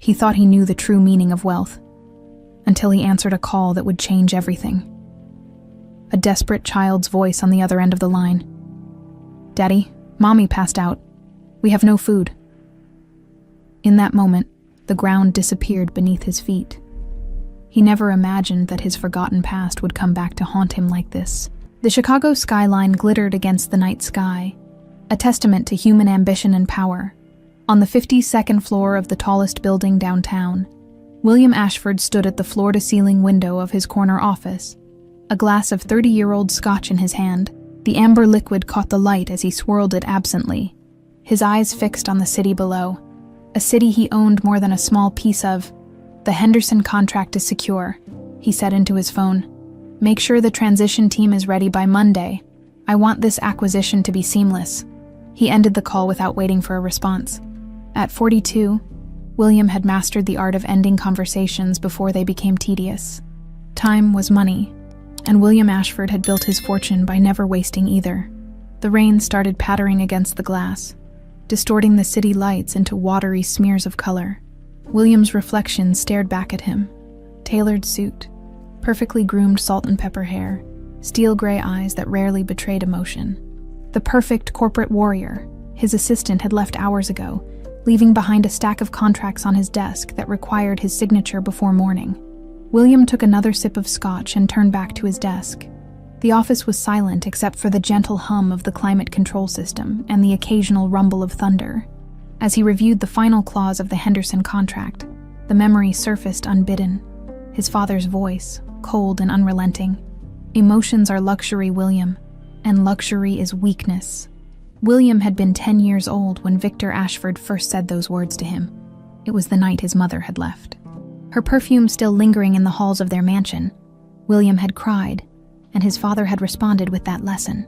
He thought he knew the true meaning of wealth, until he answered a call that would change everything. A desperate child's voice on the other end of the line. "Daddy, Mommy passed out. We have no food." In that moment, the ground disappeared beneath his feet. He never imagined that his forgotten past would come back to haunt him like this. The Chicago skyline glittered against the night sky, a testament to human ambition and power. On the 52nd floor of the tallest building downtown, William Ashford stood at the floor-to-ceiling window of his corner office, a glass of 30-year-old scotch in his hand. The amber liquid caught the light as he swirled it absently, his eyes fixed on the city below, a city he owned more than a small piece of. "The Henderson contract is secure," he said into his phone. "Make sure the transition team is ready by Monday. I want this acquisition to be seamless." He ended the call without waiting for a response. At 42, William had mastered the art of ending conversations before they became tedious. Time was money, and William Ashford had built his fortune by never wasting either. The rain started pattering against the glass, distorting the city lights into watery smears of color. William's reflection stared back at him. Tailored suit, perfectly groomed salt and pepper hair, steel gray eyes that rarely betrayed emotion. The perfect corporate warrior his assistant had left hours ago, leaving behind a stack of contracts on his desk that required his signature before morning. William took another sip of scotch and turned back to his desk. The office was silent except for the gentle hum of the climate control system and the occasional rumble of thunder. As he reviewed the final clause of the Henderson contract, the memory surfaced unbidden. His father's voice, cold and unrelenting. "Emotions are luxury, William, and luxury is weakness." William had been 10 years old when Victor Ashford first said those words to him. It was the night his mother had left. Her perfume still lingering in the halls of their mansion, William had cried, and his father had responded with that lesson,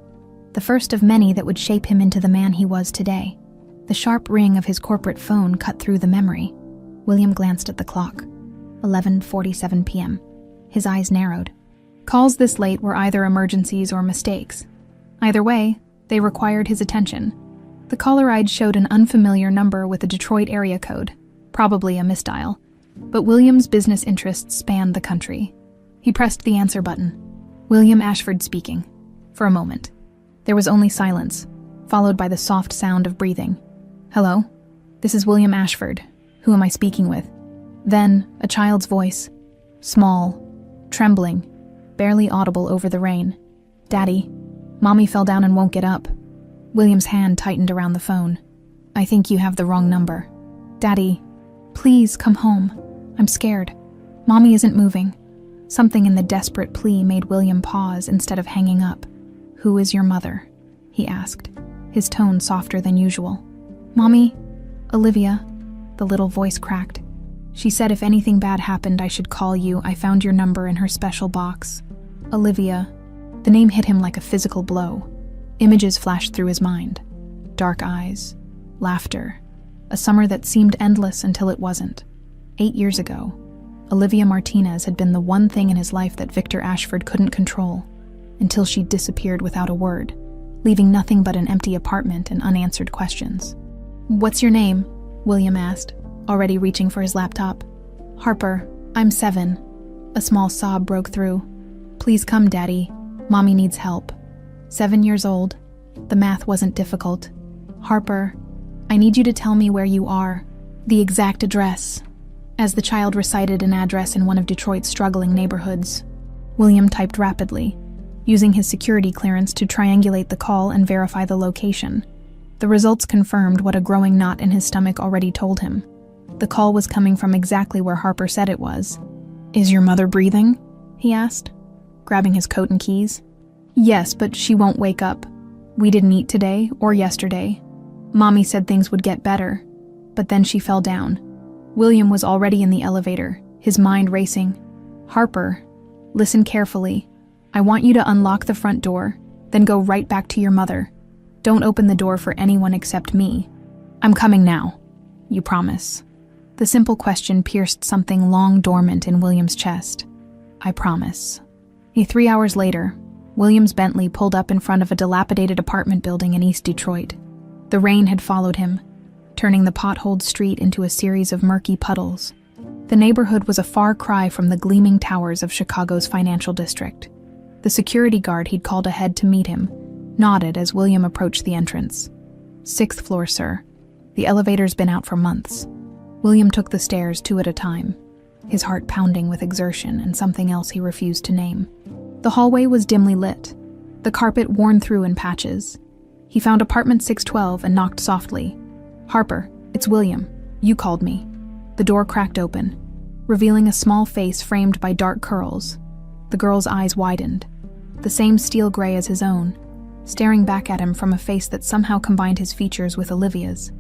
the first of many that would shape him into the man he was today. The sharp ring of his corporate phone cut through the memory. William glanced at the clock. 11:47 p.m. His eyes narrowed. Calls this late were either emergencies or mistakes. Either way, they required his attention. The caller ID showed an unfamiliar number with a Detroit area code, probably a misdial. But William's business interests spanned the country. He pressed the answer button. William Ashford speaking. For a moment, there was only silence, followed by the soft sound of breathing. "Hello? This is William Ashford. Who am I speaking with?" Then, a child's voice. Small, trembling, barely audible over the rain. "Daddy, Mommy fell down and won't get up." William's hand tightened around the phone. "I think you have the wrong number." "Daddy, please come home. I'm scared. Mommy isn't moving." Something in the desperate plea made William pause instead of hanging up. "Who is your mother?" he asked, his tone softer than usual. "Mommy, Olivia," the little voice cracked. "She said if anything bad happened I should call you. I found your number in her special box." Olivia. The name hit him like a physical blow. Images flashed through his mind. Dark eyes, laughter, a summer that seemed endless until it wasn't. 8 years ago, Olivia Martinez had been the one thing in his life that Victor Ashford couldn't control, until she disappeared without a word, leaving nothing but an empty apartment and unanswered questions. "What's your name?" William asked, already reaching for his laptop. "Harper, I'm 7. A small sob broke through. "Please come, Daddy. Mommy needs help." 7 years old. The math wasn't difficult. "Harper, I need you to tell me where you are. The exact address." As the child recited an address in one of Detroit's struggling neighborhoods, William typed rapidly, using his security clearance to triangulate the call and verify the location. The results confirmed what a growing knot in his stomach already told him. The call was coming from exactly where Harper said it was. "Is your mother breathing?" he asked, grabbing his coat and keys. "Yes, but she won't wake up. We didn't eat today or yesterday. Mommy said things would get better, but then she fell down." William was already in the elevator, his mind racing. "Harper, listen carefully. I want you to unlock the front door, then go right back to your mother. Don't open the door for anyone except me. I'm coming now. You promise?" The simple question pierced something long dormant in William's chest. "I promise." 3 hours later, William's Bentley pulled up in front of a dilapidated apartment building in East Detroit. The rain had followed him, turning the potholed street into a series of murky puddles. The neighborhood was a far cry from the gleaming towers of Chicago's financial district. The security guard he'd called ahead to meet him nodded as William approached the entrance. "6th floor, sir. The elevator's been out for months." William took the stairs 2 at a time, his heart pounding with exertion and something else he refused to name. The hallway was dimly lit, the carpet worn through in patches. He found apartment 612 and knocked softly. "Harper, it's William. You called me." The door cracked open, revealing a small face framed by dark curls. The girl's eyes widened, the same steel gray as his own, staring back at him from a face that somehow combined his features with Olivia's.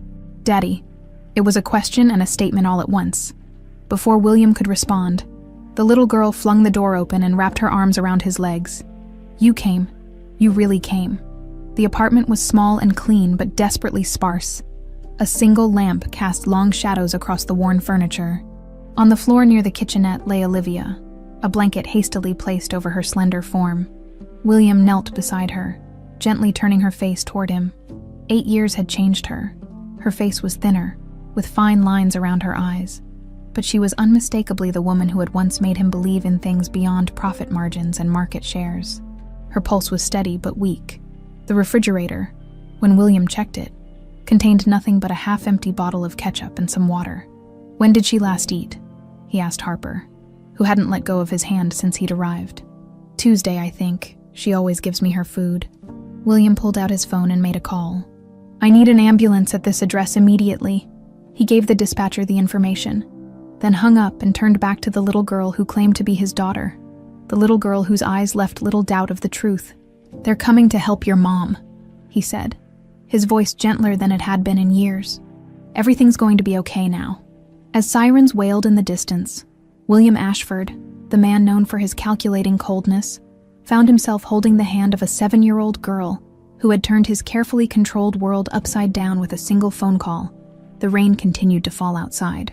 "Daddy." It was a question and a statement all at once. Before William could respond, the little girl flung the door open and wrapped her arms around his legs. "You came. You really came." The apartment was small and clean, but desperately sparse. A single lamp cast long shadows across the worn furniture. On the floor near the kitchenette lay Olivia, a blanket hastily placed over her slender form. William knelt beside her, gently turning her face toward him. 8 years had changed her. Her face was thinner, with fine lines around her eyes, but she was unmistakably the woman who had once made him believe in things beyond profit margins and market shares. Her pulse was steady but weak. The refrigerator, when William checked it, contained nothing but a half-empty bottle of ketchup and some water. "When did she last eat?" he asked Harper, who hadn't let go of his hand since he'd arrived. "Tuesday, I think. She always gives me her food." William pulled out his phone and made a call. "I need an ambulance at this address immediately." He gave the dispatcher the information, then hung up and turned back to the little girl who claimed to be his daughter, the little girl whose eyes left little doubt of the truth. "They're coming to help your mom," he said, his voice gentler than it had been in years. "Everything's going to be okay now." As sirens wailed in the distance, William Ashford, the man known for his calculating coldness, found himself holding the hand of a 7-year-old girl who had turned his carefully controlled world upside down with a single phone call. The rain continued to fall outside,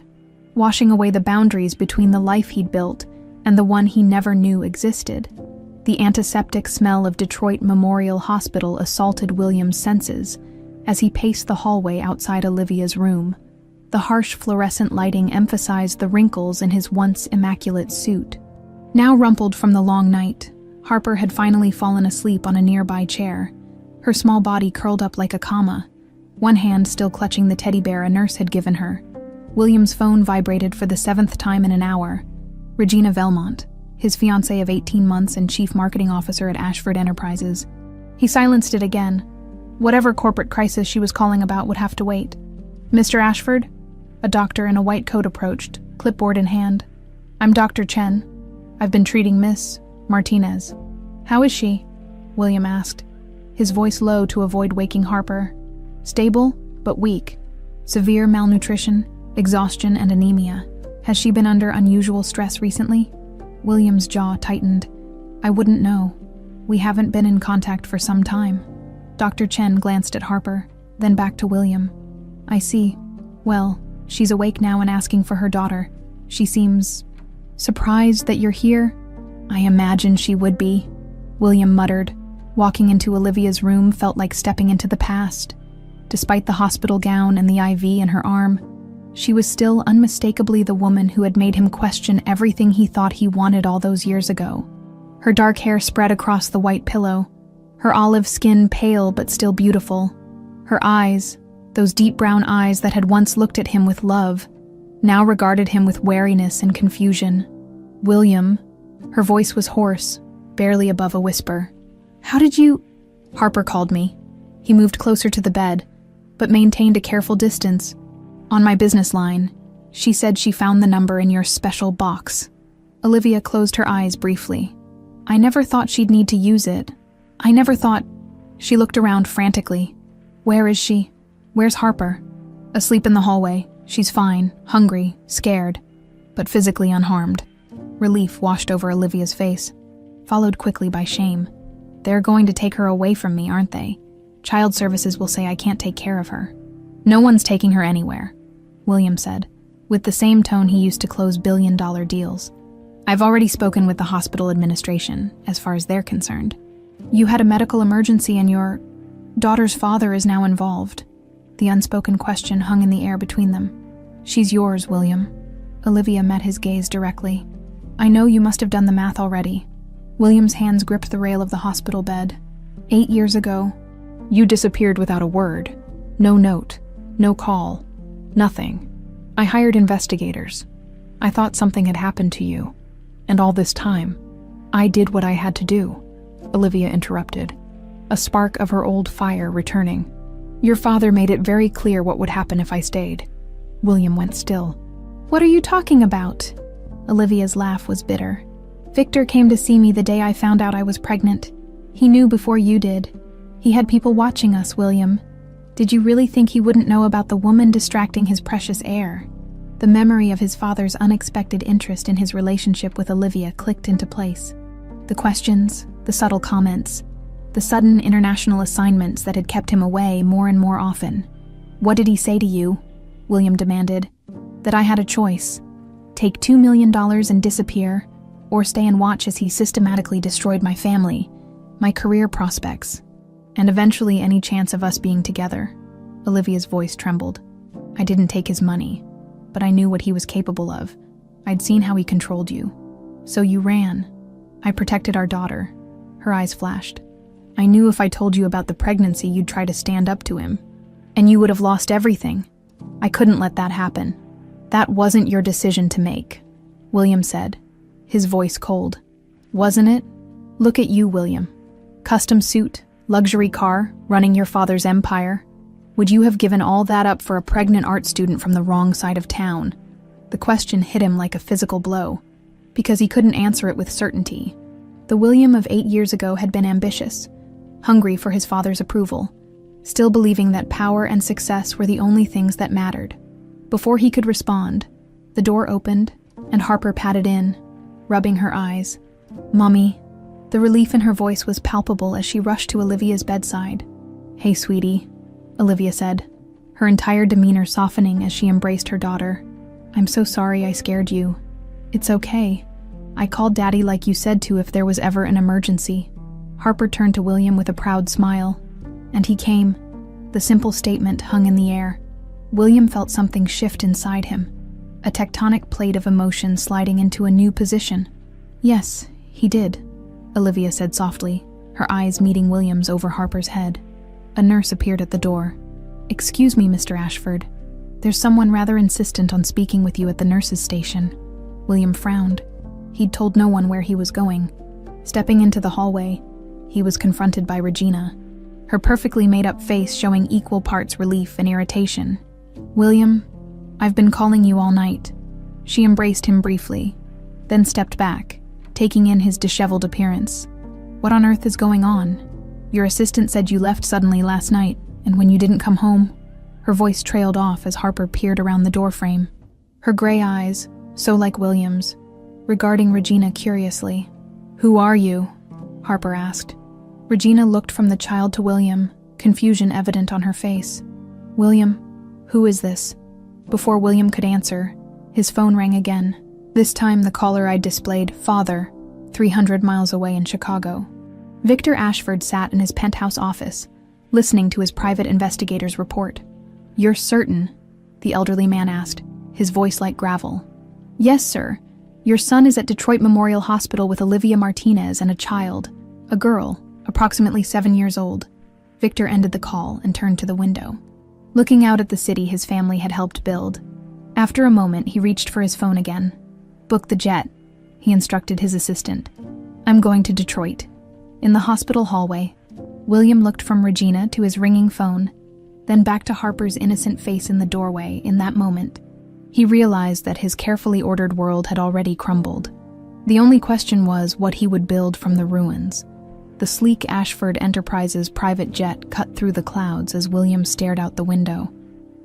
washing away the boundaries between the life he'd built and the one he never knew existed. The antiseptic smell of Detroit Memorial Hospital assaulted William's senses as he paced the hallway outside Olivia's room. The harsh fluorescent lighting emphasized the wrinkles in his once immaculate suit. Now rumpled from the long night, Harper had finally fallen asleep on a nearby chair, her small body curled up like a comma, one hand still clutching the teddy bear a nurse had given her. William's phone vibrated for the 7th time in an hour. Regina Velmont, his fiancée of 18 months and chief marketing officer at Ashford Enterprises. He silenced it again. Whatever corporate crisis she was calling about would have to wait. "Mr. Ashford?" A doctor in a white coat approached, clipboard in hand. "I'm Dr. Chen. I've been treating Miss Martinez." "How is she?" William asked, his voice low to avoid waking Harper. "Stable, but weak. Severe malnutrition, exhaustion, and anemia. Has she been under unusual stress recently?" William's jaw tightened. "I wouldn't know. We haven't been in contact for some time." Dr. Chen glanced at Harper, then back to William. "I see. Well, she's awake now and asking for her daughter. She seems surprised that you're here." "I imagine she would be," William muttered. Walking into Olivia's room felt like stepping into the past. Despite the hospital gown and the IV in her arm, she was still unmistakably the woman who had made him question everything he thought he wanted all those years ago. Her dark hair spread across the white pillow, her olive skin pale but still beautiful. Her eyes, those deep brown eyes that had once looked at him with love, now regarded him with wariness and confusion. "William," her voice was hoarse, barely above a whisper. "How did you—" "Harper called me." He moved closer to the bed, but maintained a careful distance. "On my business line. She said she found the number in your special box." Olivia closed her eyes briefly. "I never thought she'd need to use it. I never thought—" She looked around frantically. "Where is she? Where's Harper?" "Asleep in the hallway. She's fine, hungry, scared, but physically unharmed." Relief washed over Olivia's face, followed quickly by shame. "They're going to take her away from me, aren't they? Child services will say I can't take care of her." "No one's taking her anywhere," William said, with the same tone he used to close billion-dollar deals. "I've already spoken with the hospital administration, as far as they're concerned. You had a medical emergency and your daughter's father is now involved." The unspoken question hung in the air between them. "She's yours, William." Olivia met his gaze directly. "I know you must have done the math already." William's hands gripped the rail of the hospital bed. 8 years ago, you disappeared without a word. No note, no call, nothing. I hired investigators. I thought something had happened to you. And all this time, I did what I had to do," Olivia interrupted, a spark of her old fire returning. "Your father made it very clear what would happen if I stayed." William went still. "What are you talking about?" Olivia's laugh was bitter. "Victor came to see me the day I found out I was pregnant. He knew before you did. He had people watching us, William. Did you really think he wouldn't know about the woman distracting his precious heir?" The memory of his father's unexpected interest in his relationship with Olivia clicked into place. The questions, the subtle comments, the sudden international assignments that had kept him away more and more often. "What did he say to you?" William demanded. "That I had a choice. Take $2 million and disappear, or stay and watch as he systematically destroyed my family, my career prospects, and eventually any chance of us being together." Olivia's voice trembled. "I didn't take his money, but I knew what he was capable of. I'd seen how he controlled you. So you ran. I protected our daughter." Her eyes flashed. "I knew if I told you about the pregnancy, you'd try to stand up to him. And you would have lost everything. I couldn't let that happen." "That wasn't your decision to make," William said, his voice cold. "Wasn't it? Look at you, William. Custom suit, luxury car, running your father's empire. Would you have given all that up for a pregnant art student from the wrong side of town?" The question hit him like a physical blow, because he couldn't answer it with certainty. The William of 8 years ago had been ambitious, hungry for his father's approval, still believing that power and success were the only things that mattered. Before he could respond, the door opened, and Harper patted in, rubbing her eyes. "Mommy." The relief in her voice was palpable as she rushed to Olivia's bedside. "Hey, sweetie," Olivia said, her entire demeanor softening as she embraced her daughter. "I'm so sorry I scared you." "It's okay. I called Daddy like you said to if there was ever an emergency." Harper turned to William with a proud smile. "And he came." The simple statement hung in the air. William felt something shift inside him, a tectonic plate of emotion sliding into a new position. "Yes, he did," Olivia said softly, her eyes meeting William's over Harper's head. A nurse appeared at the door. "Excuse me, Mr. Ashford. There's someone rather insistent on speaking with you at the nurse's station." William frowned. He'd told no one where he was going. Stepping into the hallway, he was confronted by Regina, her perfectly made-up face showing equal parts relief and irritation. "William, I've been calling you all night." She embraced him briefly, then stepped back, taking in his disheveled appearance. "What on earth is going on? Your assistant said you left suddenly last night, and when you didn't come home." Her voice trailed off as Harper peered around the doorframe, her gray eyes, so like William's, regarding Regina curiously. "Who are you?" Harper asked. Regina looked from the child to William, confusion evident on her face. "William, who is this?" Before William could answer, his phone rang again. This time the caller ID displayed "Father," 300 miles away in Chicago. Victor Ashford sat in his penthouse office, listening to his private investigator's report. "You're certain?" the elderly man asked, his voice like gravel. "Yes, sir. Your son is at Detroit Memorial Hospital with Olivia Martinez and a child, a girl, approximately 7 years old." Victor ended the call and turned to the window, looking out at the city his family had helped build. After a moment, he reached for his phone again. "Book the jet," he instructed his assistant. "I'm going to Detroit." In the hospital hallway, William looked from Regina to his ringing phone, then back to Harper's innocent face in the doorway. In that moment, he realized that his carefully ordered world had already crumbled. The only question was what he would build from the ruins. The sleek Ashford Enterprises private jet cut through the clouds as William stared out the window,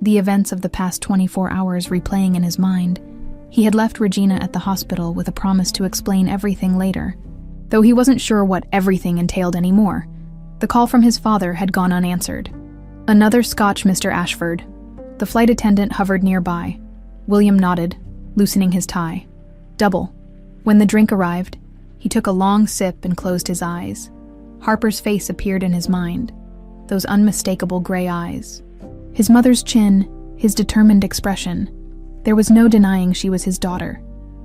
the events of the past 24 hours replaying in his mind. He had left Regina at the hospital with a promise to explain everything later, though he wasn't sure what everything entailed anymore. The call from his father had gone unanswered. "Another scotch, Mr. Ashford." The flight attendant hovered nearby. William nodded, loosening his tie. "Double." When the drink arrived, he took a long sip and closed his eyes. Harper's face appeared in his mind, those unmistakable gray eyes. His mother's chin, his determined expression. There was no denying she was his daughter.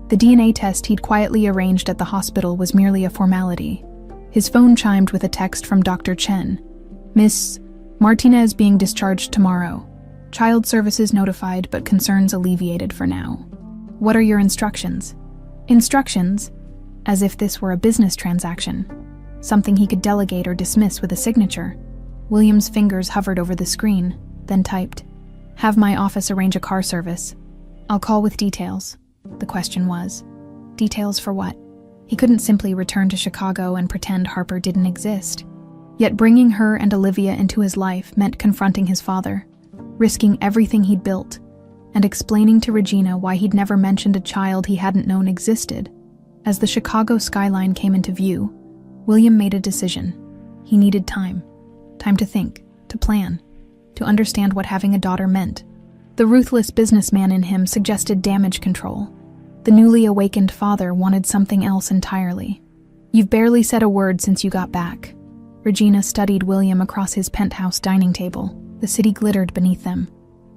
The DNA test he'd quietly arranged at the hospital was merely a formality. His phone chimed with a text from Dr. Chen. Miss Martinez being discharged tomorrow. Child services notified, but concerns alleviated for now. What are your instructions? Instructions? As if this were a business transaction. Something he could delegate or dismiss with a signature. William's fingers hovered over the screen, then typed, "Have my office arrange a car service. I'll call with details." The question was, details for what? He couldn't simply return to Chicago and pretend Harper didn't exist. Yet bringing her and Olivia into his life meant confronting his father, risking everything he'd built, and explaining to Regina why he'd never mentioned a child he hadn't known existed. As the Chicago skyline came into view, William made a decision. He needed time. Time to think, to plan, to understand what having a daughter meant. The ruthless businessman in him suggested damage control. The newly awakened father wanted something else entirely. "You've barely said a word since you got back." Regina studied William across his penthouse dining table. The city glittered beneath them.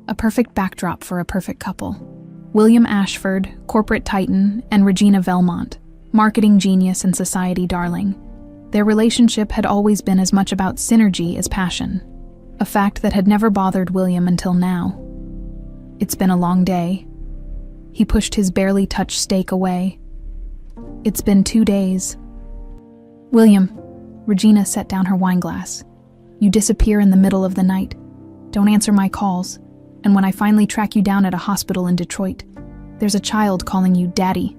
A perfect backdrop for a perfect couple. William Ashford, corporate titan, and Regina Velmont, marketing genius and society darling. Their relationship had always been as much about synergy as passion, a fact that had never bothered William until now. It's been a long day. He pushed his barely touched steak away. It's been 2 days. William, Regina set down her wineglass. You disappear in the middle of the night. Don't answer my calls. And when I finally track you down at a hospital in Detroit, there's a child calling you Daddy.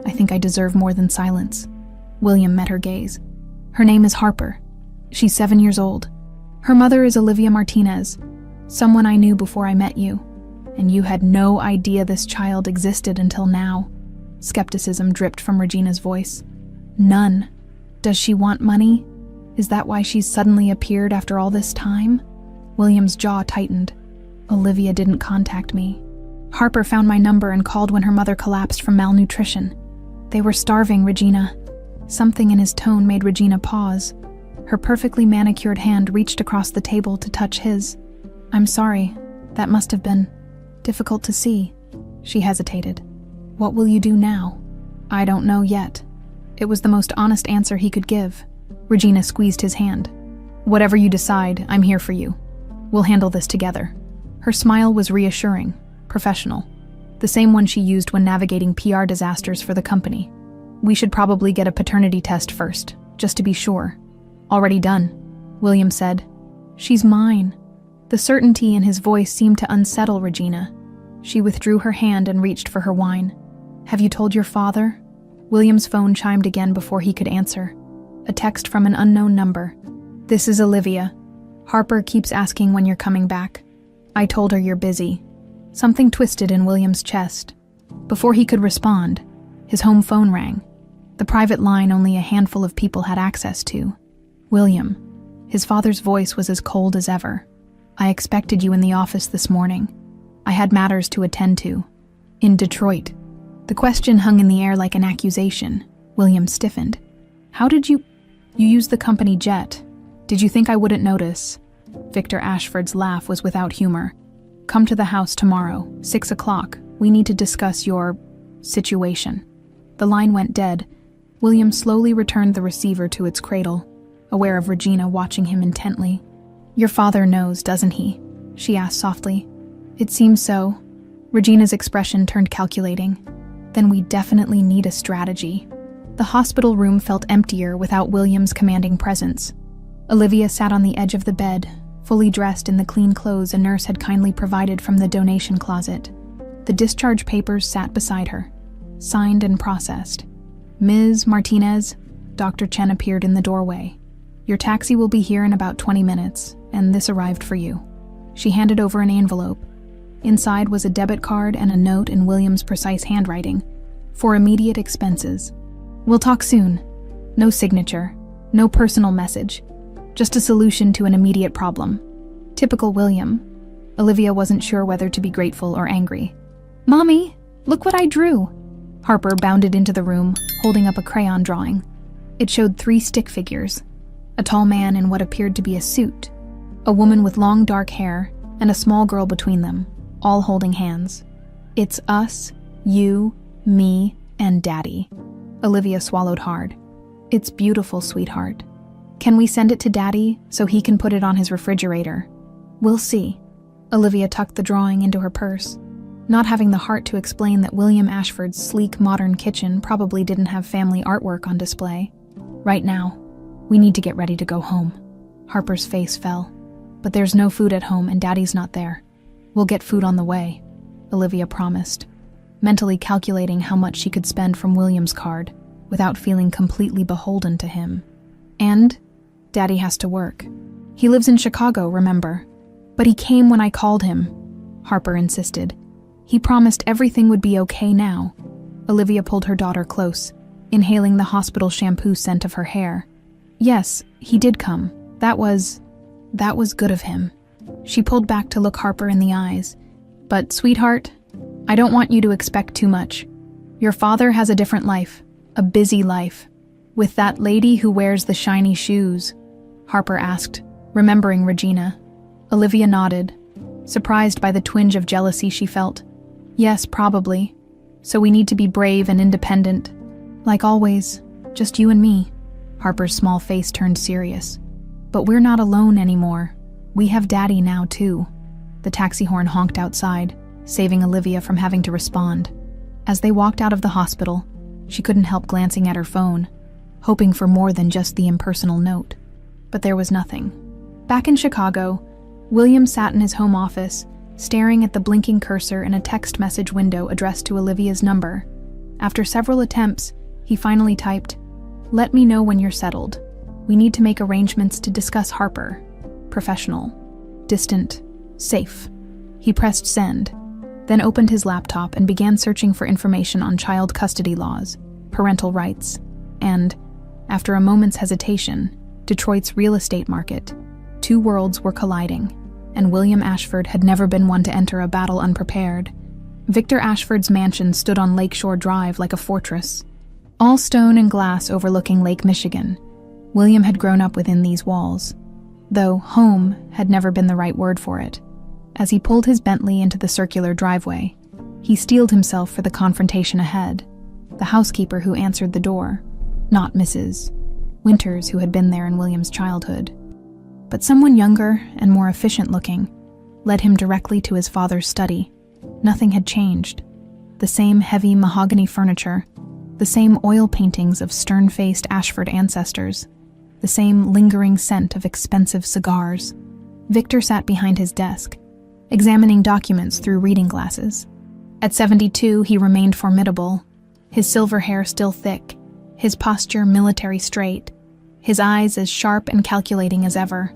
I think I deserve more than silence. William met her gaze. Her name is Harper. She's 7 years old. Her mother is Olivia Martinez, someone I knew before I met you. And you had no idea this child existed until now. Skepticism dripped from Regina's voice. None. Does she want money? Is that why she's suddenly appeared after all this time? William's jaw tightened. Olivia didn't contact me. Harper found my number and called when her mother collapsed from malnutrition. They were starving, Regina. Something in his tone made Regina pause. Her perfectly manicured hand reached across the table to touch his. I'm sorry. That must have been difficult to see. She hesitated. What will you do now? I don't know yet. It was the most honest answer he could give. Regina squeezed his hand. Whatever you decide, I'm here for you. We'll handle this together. Her smile was reassuring, professional, the same one she used when navigating PR disasters for the company. We should probably get a paternity test first, just to be sure. Already done, William said. She's mine. The certainty in his voice seemed to unsettle Regina. She withdrew her hand and reached for her wine. Have you told your father? William's phone chimed again before he could answer. A text from an unknown number. This is Olivia. Harper keeps asking when you're coming back. I told her you're busy. Something twisted in William's chest. Before he could respond, his home phone rang. The private line only a handful of people had access to. William. His father's voice was as cold as ever. I expected you in the office this morning. I had matters to attend to. In Detroit. The question hung in the air like an accusation. William stiffened. How did you use the company jet? Did you think I wouldn't notice? Victor Ashford's laugh was without humor. Come to the house tomorrow, 6 o'clock. We need to discuss your situation. The line went dead. William slowly returned the receiver to its cradle, aware of Regina watching him intently. Your father knows, doesn't he? She asked softly. It seems so. Regina's expression turned calculating. Then we definitely need a strategy. The hospital room felt emptier without William's commanding presence. Olivia sat on the edge of the bed, fully dressed in the clean clothes a nurse had kindly provided from the donation closet. The discharge papers sat beside her, signed and processed. Ms. Martinez, Dr. Chen appeared in the doorway. Your taxi will be here in about 20 minutes, and this arrived for you. She handed over an envelope. Inside was a debit card and a note in William's precise handwriting, for immediate expenses. We'll talk soon. No signature, no personal message, just a solution to an immediate problem. Typical William. Olivia wasn't sure whether to be grateful or angry. Mommy, look what I drew. Harper bounded into the room, holding up a crayon drawing. It showed 3 stick figures, a tall man in what appeared to be a suit, a woman with long dark hair, and a small girl between them, all holding hands. "It's us, you, me, and Daddy." Olivia swallowed hard. "It's beautiful, sweetheart. Can we send it to Daddy so he can put it on his refrigerator?" "We'll see." Olivia tucked the drawing into her purse, not having the heart to explain that William Ashford's sleek modern kitchen probably didn't have family artwork on display. "Right now, we need to get ready to go home." Harper's face fell. "But there's no food at home and Daddy's not there. We'll get food on the way," Olivia promised, mentally calculating how much she could spend from William's card without feeling completely beholden to him. "And Daddy has to work. He lives in Chicago, remember? But he came when I called him," Harper insisted. "He promised everything would be okay now." Olivia pulled her daughter close, inhaling the hospital shampoo scent of her hair. "Yes, he did come. That was good of him." She pulled back to look Harper in the eyes. "But, sweetheart, I don't want you to expect too much. Your father has a different life, a busy life. With that lady who wears the shiny shoes," Harper asked, remembering Regina. Olivia nodded, surprised by the twinge of jealousy she felt. "Yes, probably. So we need to be brave and independent. Like always, just you and me." Harper's small face turned serious. "But we're not alone anymore. We have Daddy now, too." The taxi horn honked outside, saving Olivia from having to respond. As they walked out of the hospital, she couldn't help glancing at her phone, hoping for more than just the impersonal note. But there was nothing. Back in Chicago, William sat in his home office, staring at the blinking cursor in a text message window addressed to Olivia's number. After several attempts, he finally typed, "Let me know when you're settled. We need to make arrangements to discuss Harper. Professional. Distant. Safe." He pressed send, then opened his laptop and began searching for information on child custody laws, parental rights, and, after a moment's hesitation, Detroit's real estate market. Two worlds were colliding, and William Ashford had never been one to enter a battle unprepared. Victor Ashford's mansion stood on Lakeshore Drive like a fortress, all stone and glass overlooking Lake Michigan. William had grown up within these walls, though home had never been the right word for it. As he pulled his Bentley into the circular driveway, he steeled himself for the confrontation ahead. The housekeeper who answered the door, not Mrs. Winters, who had been there in William's childhood, but someone younger and more efficient-looking, led him directly to his father's study. Nothing had changed. The same heavy mahogany furniture, the same oil paintings of stern-faced Ashford ancestors, the same lingering scent of expensive cigars. Victor sat behind his desk, examining documents through reading glasses. At 72, he remained formidable, his silver hair still thick, his posture military straight, his eyes as sharp and calculating as ever.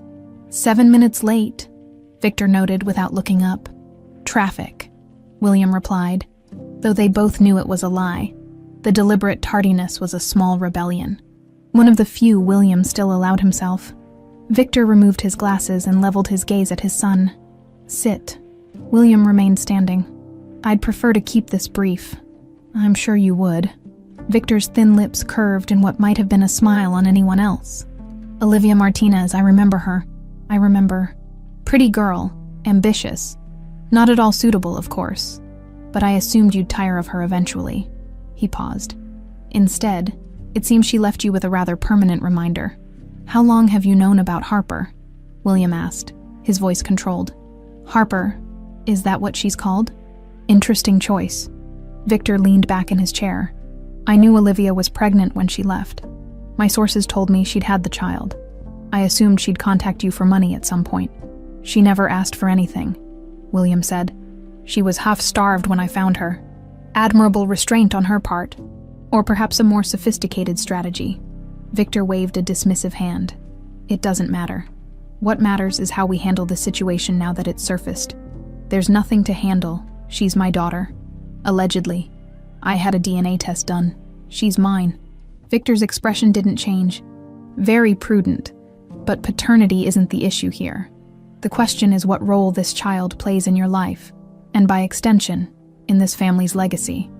7 minutes late, Victor noted without looking up. "Traffic," William replied, though they both knew it was a lie. The deliberate tardiness was a small rebellion, one of the few William still allowed himself. Victor removed his glasses and leveled his gaze at his son. "Sit." William remained standing. "I'd prefer to keep this brief." "I'm sure you would." Victor's thin lips curved in what might have been a smile on anyone else. "Olivia Martinez, I remember her. I remember. Pretty girl, ambitious. Not at all suitable, of course. But I assumed you'd tire of her eventually." He paused. "Instead, it seems she left you with a rather permanent reminder." "How long have you known about Harper?" William asked, his voice controlled. "Harper, is that what she's called?" "Interesting choice." Victor leaned back in his chair. "I knew Olivia was pregnant when she left. My sources told me she'd had the child. I assumed she'd contact you for money at some point. She never asked for anything," William said. "She was half-starved when I found her. Admirable restraint on her part. Or perhaps a more sophisticated strategy." Victor waved a dismissive hand. "It doesn't matter. What matters is how we handle the situation now that it's surfaced. There's nothing to handle. She's my daughter. Allegedly. I had a DNA test done. She's mine." Victor's expression didn't change. "Very prudent. But paternity isn't the issue here. The question is what role this child plays in your life, and by extension, in this family's legacy."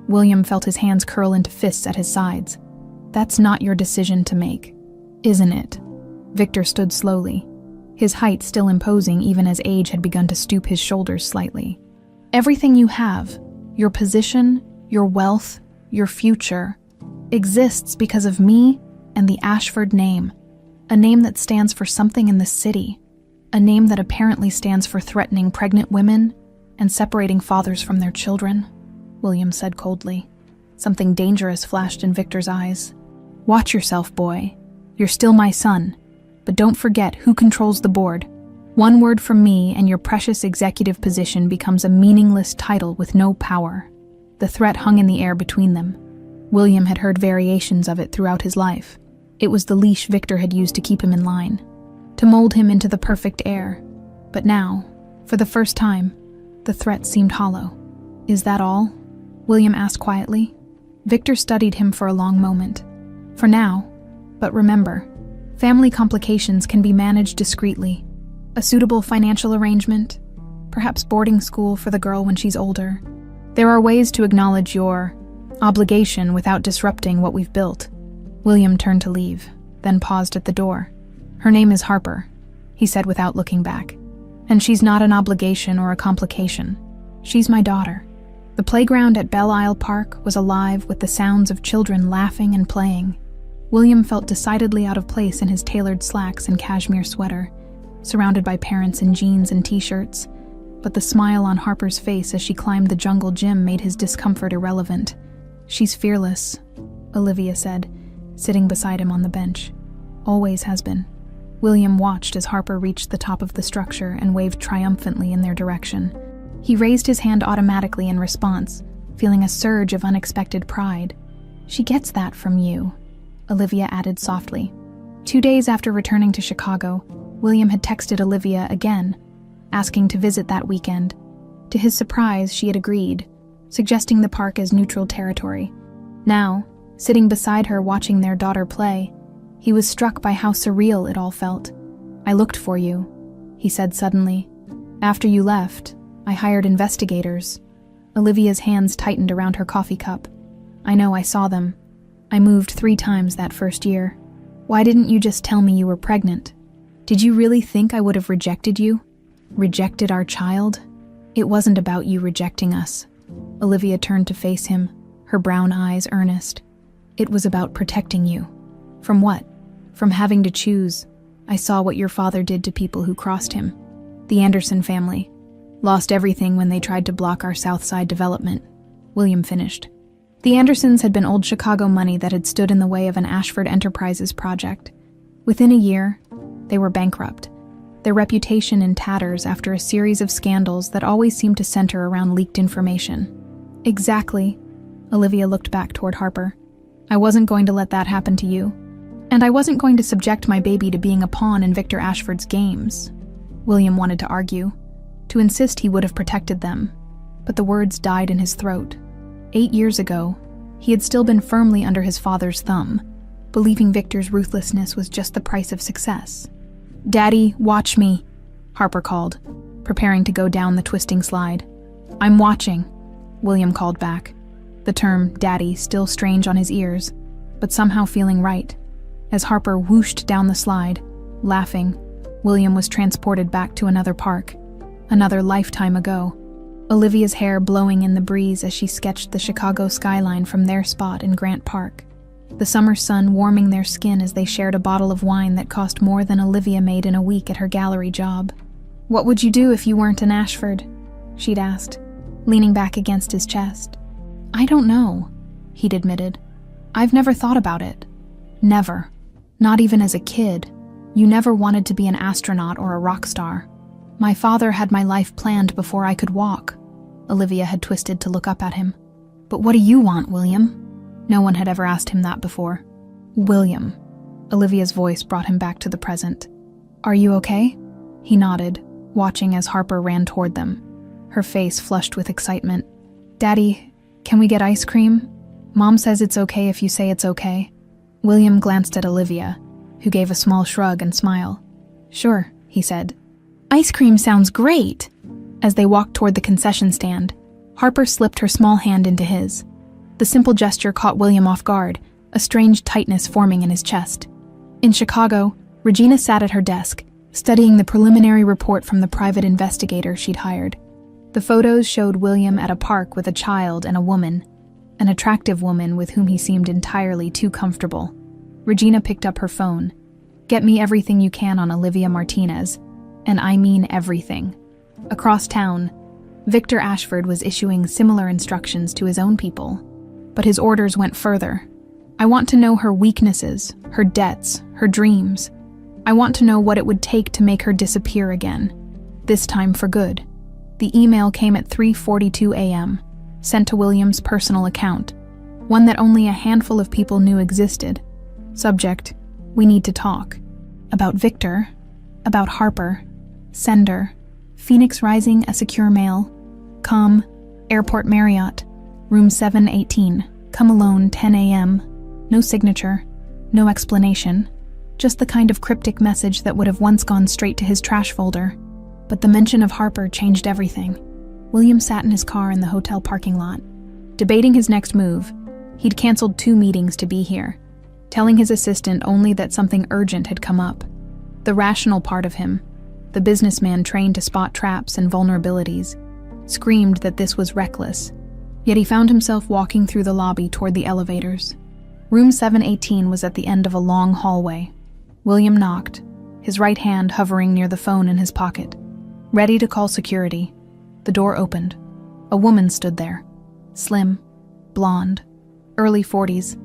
William felt his hands curl into fists at his sides. "That's not your decision to make, isn't it?" Victor stood slowly, his height still imposing even as age had begun to stoop his shoulders slightly. Everything you have, your position, your wealth, your future, exists because of me and the Ashford name, a name that stands for something in this city, a name that apparently stands for threatening pregnant women and separating fathers from their children, William said coldly. Something dangerous flashed in Victor's eyes. Watch yourself, boy. You're still my son, but don't forget who controls the board. One word from me and your precious executive position becomes a meaningless title with no power. The threat hung in the air between them. William had heard variations of it throughout his life. It was the leash Victor had used to keep him in line, to mold him into the perfect heir. But now, for the first time, the threat seemed hollow. Is that all? William asked quietly. Victor studied him for a long moment. For now, but remember, family complications can be managed discreetly. A suitable financial arrangement, perhaps boarding school for the girl when she's older. There are ways to acknowledge your obligation without disrupting what we've built. William turned to leave, then paused at the door. Her name is Harper, he said without looking back. And she's not an obligation or a complication. She's my daughter. The playground at Belle Isle Park was alive with the sounds of children laughing and playing. William felt decidedly out of place in his tailored slacks and cashmere sweater, surrounded by parents in jeans and t-shirts, but the smile on Harper's face as she climbed the jungle gym made his discomfort irrelevant. She's fearless, Olivia said, sitting beside him on the bench. Always has been. William watched as Harper reached the top of the structure and waved triumphantly in their direction. He raised his hand automatically in response, feeling a surge of unexpected pride. She gets that from you, Olivia added softly. 2 days after returning to Chicago, William had texted Olivia again, asking to visit that weekend. To his surprise, she had agreed, suggesting the park as neutral territory. Now, sitting beside her watching their daughter play, he was struck by how surreal it all felt. I looked for you, he said suddenly. After you left, I hired investigators. Olivia's hands tightened around her coffee cup. I know, I saw them. I moved 3 times that first year. Why didn't you just tell me you were pregnant? Did you really think I would have rejected you? Rejected our child? It wasn't about you rejecting us. Olivia turned to face him, her brown eyes earnest. It was about protecting you. From what? From having to choose. I saw what your father did to people who crossed him. The Anderson family. Lost everything when they tried to block our South Side development. William finished. The Andersons had been old Chicago money that had stood in the way of an Ashford Enterprises project. Within a year, they were bankrupt, their reputation in tatters after a series of scandals that always seemed to center around leaked information. Exactly. Olivia looked back toward Harper. I wasn't going to let that happen to you. And I wasn't going to subject my baby to being a pawn in Victor Ashford's games. William wanted to argue, to insist he would have protected them, but the words died in his throat. 8 years ago, he had still been firmly under his father's thumb, believing Victor's ruthlessness was just the price of success. Daddy, watch me, Harper called, preparing to go down the twisting slide. I'm watching, William called back, the term daddy still strange on his ears, but somehow feeling right. As Harper whooshed down the slide, laughing, William was transported back to another park, another lifetime ago. Olivia's hair blowing in the breeze as she sketched the Chicago skyline from their spot in Grant Park. The summer sun warming their skin as they shared a bottle of wine that cost more than Olivia made in a week at her gallery job. What would you do if you weren't an Ashford? She'd asked, leaning back against his chest. I don't know, he'd admitted. I've never thought about it. Never. Not even as a kid. You never wanted to be an astronaut or a rock star. My father had my life planned before I could walk. Olivia had twisted to look up at him. But what do you want, William? No one had ever asked him that before. William. Olivia's voice brought him back to the present. Are you okay? He nodded, watching as Harper ran toward them, her face flushed with excitement. Daddy, can we get ice cream? Mom says it's okay if you say it's okay. William glanced at Olivia, who gave a small shrug and smile. Sure, he said. Ice cream sounds great! As they walked toward the concession stand, Harper slipped her small hand into his. The simple gesture caught William off guard, a strange tightness forming in his chest. In Chicago, Regina sat at her desk, studying the preliminary report from the private investigator she'd hired. The photos showed William at a park with a child and a woman, an attractive woman with whom he seemed entirely too comfortable. Regina picked up her phone. "Get me everything you can on Olivia Martinez, and I mean everything." Across town, Victor Ashford was issuing similar instructions to his own people, but his orders went further. "I want to know her weaknesses, her debts, her dreams. I want to know what it would take to make her disappear again, this time for good." The email came at 3:42 a.m., sent to William's personal account, one that only a handful of people knew existed. Subject: "We need to talk." About Victor, about Harper. Sender: Phoenix Rising, a secure mail. Com: Airport Marriott, room 718. Come alone, 10 a.m. No signature, no explanation. Just the kind of cryptic message that would have once gone straight to his trash folder. But the mention of Harper changed everything. William sat in his car in the hotel parking lot, debating his next move. He'd canceled 2 meetings to be here, telling his assistant only that something urgent had come up. The rational part of him, the businessman trained to spot traps and vulnerabilities, screamed that this was reckless. Yet he found himself walking through the lobby toward the elevators. Room 718 was at the end of a long hallway. William knocked, his right hand hovering near the phone in his pocket. Ready to call security, the door opened. A woman stood there, slim, blonde, early 40s.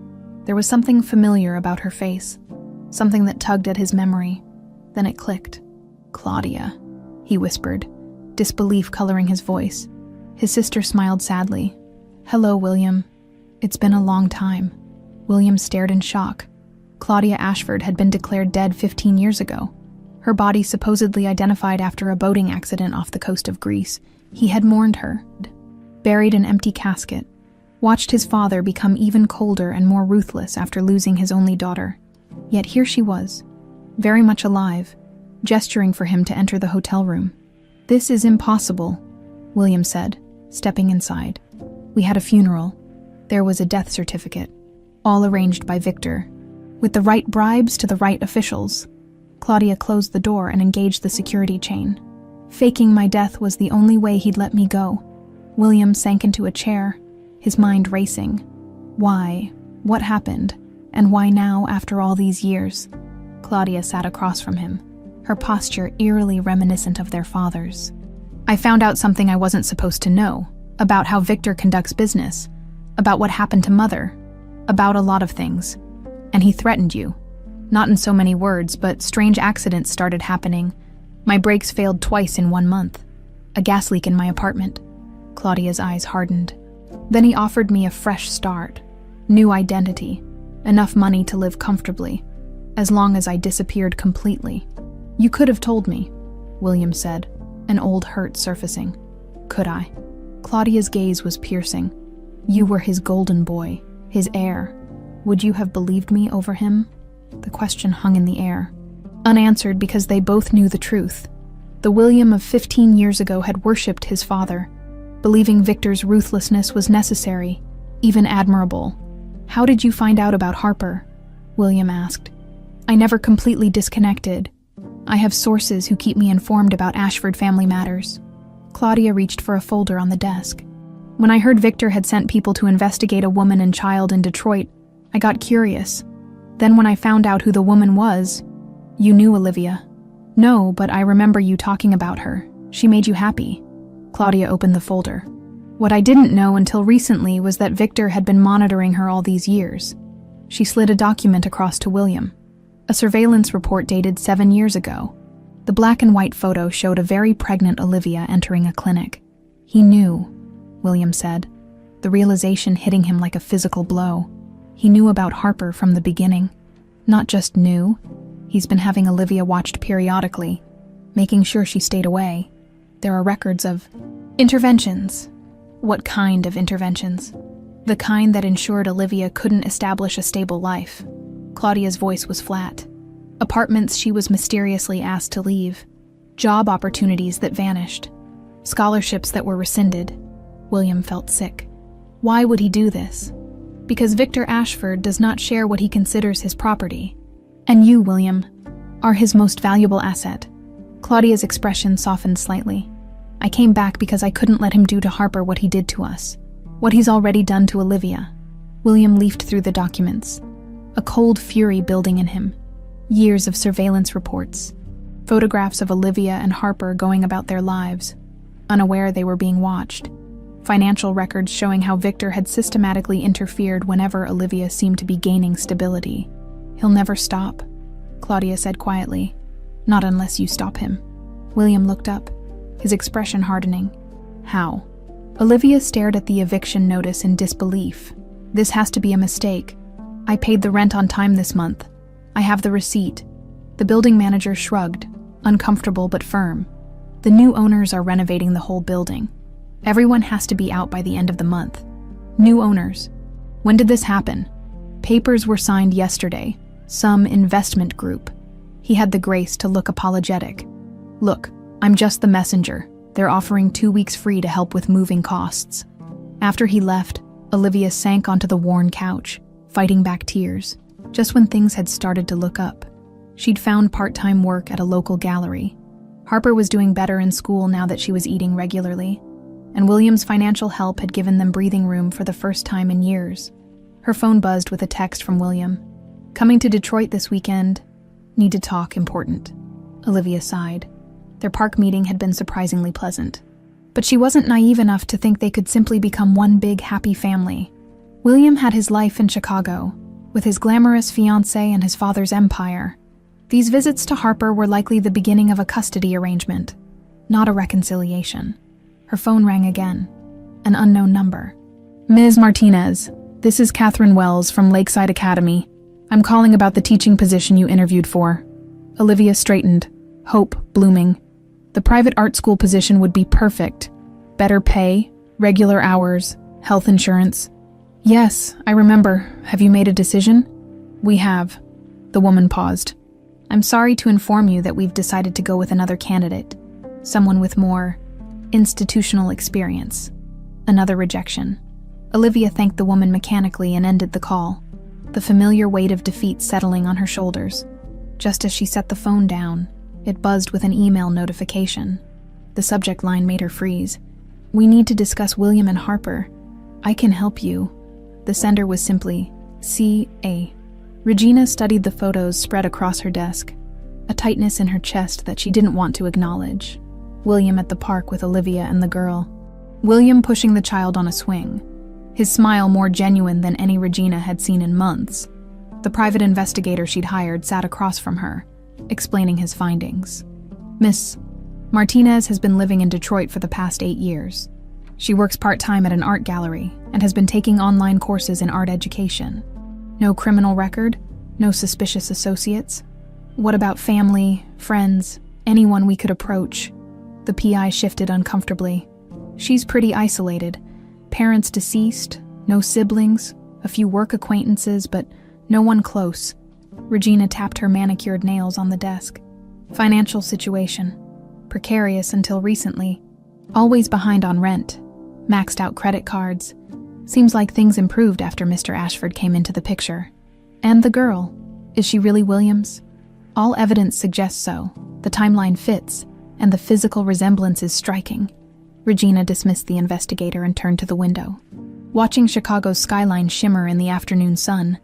There was something familiar about her face, something that tugged at his memory. Then it clicked. "Claudia," he whispered, disbelief coloring his voice. His sister smiled sadly. "Hello, William. It's been a long time." William stared in shock. Claudia Ashford had been declared dead 15 years ago. Her body supposedly identified after a boating accident off the coast of Greece. He had mourned her, buried an empty casket, watched his father become even colder and more ruthless after losing his only daughter. Yet here she was, very much alive, gesturing for him to enter the hotel room. "This is impossible," William said, stepping inside. "We had a funeral. There was a death certificate, all arranged by Victor, with the right bribes to the right officials." Claudia closed the door and engaged the security chain. "Faking my death was the only way he'd let me go." William sank into a chair, his mind racing. Why? What happened? And why now, after all these years? Claudia sat across from him, her posture eerily reminiscent of their father's. "I found out something I wasn't supposed to know, about how Victor conducts business, about what happened to Mother, about a lot of things. And he threatened you. Not in so many words, but strange accidents started happening. My brakes failed twice in 1 month. A gas leak in my apartment." Claudia's eyes hardened. "Then he offered me a fresh start, new identity, enough money to live comfortably, as long as I disappeared completely." "You could have told me," William said, an old hurt surfacing. "Could I?" Claudia's gaze was piercing. "You were his golden boy, his heir. Would you have believed me over him?" The question hung in the air, unanswered because they both knew the truth. The William of 15 years ago had worshipped his father, believing Victor's ruthlessness was necessary, even admirable. "How did you find out about Harper?" William asked. "I never completely disconnected. I have sources who keep me informed about Ashford family matters." Claudia reached for a folder on the desk. "When I heard Victor had sent people to investigate a woman and child in Detroit, I got curious. Then when I found out who the woman was..." "You knew Olivia?" "No, but I remember you talking about her. She made you happy." Claudia opened the folder. "What I didn't know until recently was that Victor had been monitoring her all these years." She slid a document across to William. A surveillance report dated 7 years ago. The black and white photo showed a very pregnant Olivia entering a clinic. "He knew," William said, the realization hitting him like a physical blow. He knew about Harper from the beginning. Not just knew, he's been having Olivia watched periodically, making sure she stayed away. There are records of interventions. What kind of interventions? The kind that ensured Olivia couldn't establish a stable life. Claudia's voice was flat. Apartments she was mysteriously asked to leave. Job opportunities that vanished. Scholarships that were rescinded. William felt sick. Why would he do this? Because Victor Ashford does not share what he considers his property. And you, William, are his most valuable asset. Claudia's expression softened slightly. I came back because I couldn't let him do to Harper what he did to us. What he's already done to Olivia. William leafed through the documents. A cold fury building in him. Years of surveillance reports. Photographs of Olivia and Harper going about their lives, unaware they were being watched. Financial records showing how Victor had systematically interfered whenever Olivia seemed to be gaining stability. He'll never stop, Claudia said quietly. Not unless you stop him. William looked up, his expression hardening. How? Olivia stared at the eviction notice in disbelief. This has to be a mistake. I paid the rent on time this month. I have the receipt. The building manager shrugged, uncomfortable but firm. The new owners are renovating the whole building. Everyone has to be out by the end of the month. New owners. When did this happen? Papers were signed yesterday. Some investment group. He had the grace to look apologetic. Look, I'm just the messenger. They're offering 2 weeks free to help with moving costs. After he left, Olivia sank onto the worn couch, fighting back tears, just when things had started to look up. She'd found part-time work at a local gallery. Harper was doing better in school now that she was eating regularly, and William's financial help had given them breathing room for the first time in years. Her phone buzzed with a text from William. Coming to Detroit this weekend. Need to talk, important. Olivia sighed. Their park meeting had been surprisingly pleasant. But she wasn't naive enough to think they could simply become one big happy family. William had his life in Chicago, with his glamorous fiancée and his father's empire. These visits to Harper were likely the beginning of a custody arrangement, not a reconciliation. Her phone rang again. An unknown number. Ms. Martinez, this is Catherine Wells from Lakeside Academy. I'm calling about the teaching position you interviewed for. Olivia straightened, hope blooming. The private art school position would be perfect. Better pay, regular hours, health insurance. Yes, I remember. Have you made a decision? We have. The woman paused. I'm sorry to inform you that we've decided to go with another candidate. Someone with more institutional experience. Another rejection. Olivia thanked the woman mechanically and ended the call, the familiar weight of defeat settling on her shoulders. Just as she set the phone down, it buzzed with an email notification. The subject line made her freeze. We need to discuss William and Harper. I can help you. The sender was simply C.A. Regina studied the photos spread across her desk, a tightness in her chest that she didn't want to acknowledge. William at the park with Olivia and the girl. William pushing the child on a swing, his smile more genuine than any Regina had seen in months. The private investigator she'd hired sat across from her, explaining his findings. Miss Martinez has been living in Detroit for the past 8 years. She works part-time at an art gallery and has been taking online courses in art education. No criminal record, no suspicious associates. What about family, friends, anyone we could approach? The PI shifted uncomfortably. She's pretty isolated. Parents deceased, no siblings, a few work acquaintances, but no one close. Regina tapped her manicured nails on the desk. Financial situation. Precarious until recently. Always behind on rent. Maxed out credit cards. Seems like things improved after Mr. Ashford came into the picture. And the girl. Is she really Williams? All evidence suggests so. The timeline fits, and the physical resemblance is striking. Regina dismissed the investigator and turned to the window. Watching Chicago's skyline shimmer in the afternoon sun,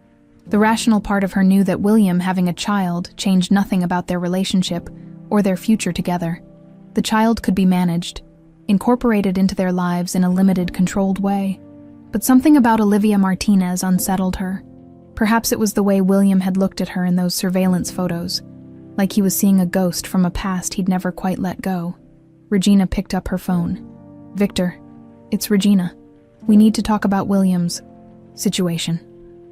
the rational part of her knew that William having a child changed nothing about their relationship or their future together. The child could be managed, incorporated into their lives in a limited, controlled way. But something about Olivia Martinez unsettled her. Perhaps it was the way William had looked at her in those surveillance photos, like he was seeing a ghost from a past he'd never quite let go. Regina picked up her phone. Victor, it's Regina. We need to talk about William's situation.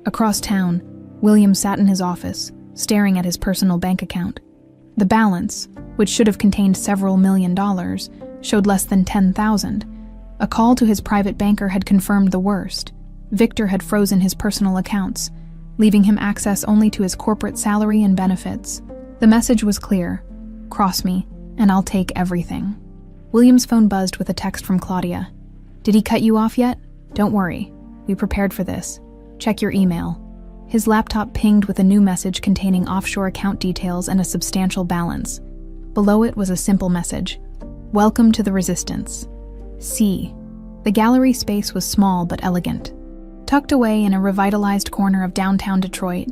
Across town, William sat in his office, staring at his personal bank account. The balance, which should have contained several $1 million, showed less than $10,000. A call to his private banker had confirmed the worst. Victor had frozen his personal accounts, leaving him access only to his corporate salary and benefits. The message was clear. Cross me, and I'll take everything. William's phone buzzed with a text from Claudia. Did he cut you off yet? Don't worry. We prepared for this. Check your email. His laptop pinged with a new message containing offshore account details and a substantial balance. Below it was a simple message: "Welcome to the Resistance. C." The gallery space was small but elegant. Tucked away in a revitalized corner of downtown Detroit,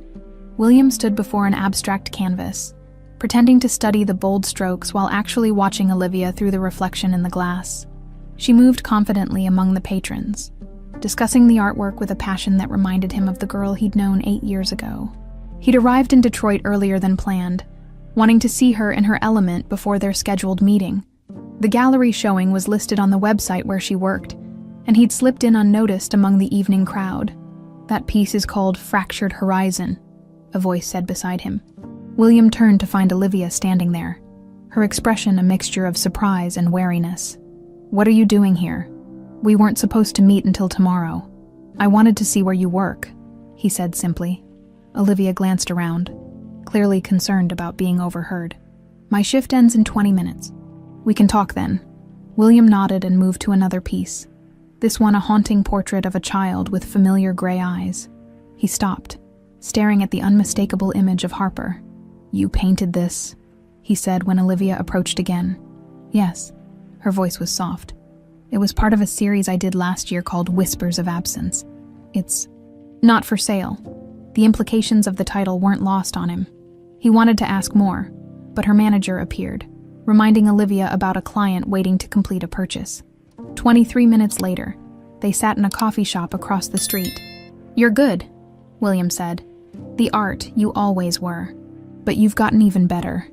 William stood before an abstract canvas, pretending to study the bold strokes while actually watching Olivia through the reflection in the glass. She moved confidently among the patrons, discussing the artwork with a passion that reminded him of the girl he'd known 8 years ago. He'd arrived in Detroit earlier than planned, wanting to see her in her element before their scheduled meeting. The gallery showing was listed on the website where she worked, and he'd slipped in unnoticed among the evening crowd. "That piece is called Fractured Horizon," a voice said beside him. William turned to find Olivia standing there, her expression a mixture of surprise and wariness. "What are you doing here? We weren't supposed to meet until tomorrow. I wanted to see where you work," he said simply. Olivia glanced around, clearly concerned about being overheard. "My shift ends in 20 minutes. We can talk then." William nodded and moved to another piece, this one a haunting portrait of a child with familiar gray eyes. He stopped, staring at the unmistakable image of Harper. "You painted this," he said when Olivia approached again. "Yes." Her voice was soft. "It was part of a series I did last year called Whispers of Absence. It's not for sale." The implications of the title weren't lost on him. He wanted to ask more, but her manager appeared, reminding Olivia about a client waiting to complete a purchase. 23 minutes later, they sat in a coffee shop across the street. "You're good," William said. "The art you always were, but you've gotten even better."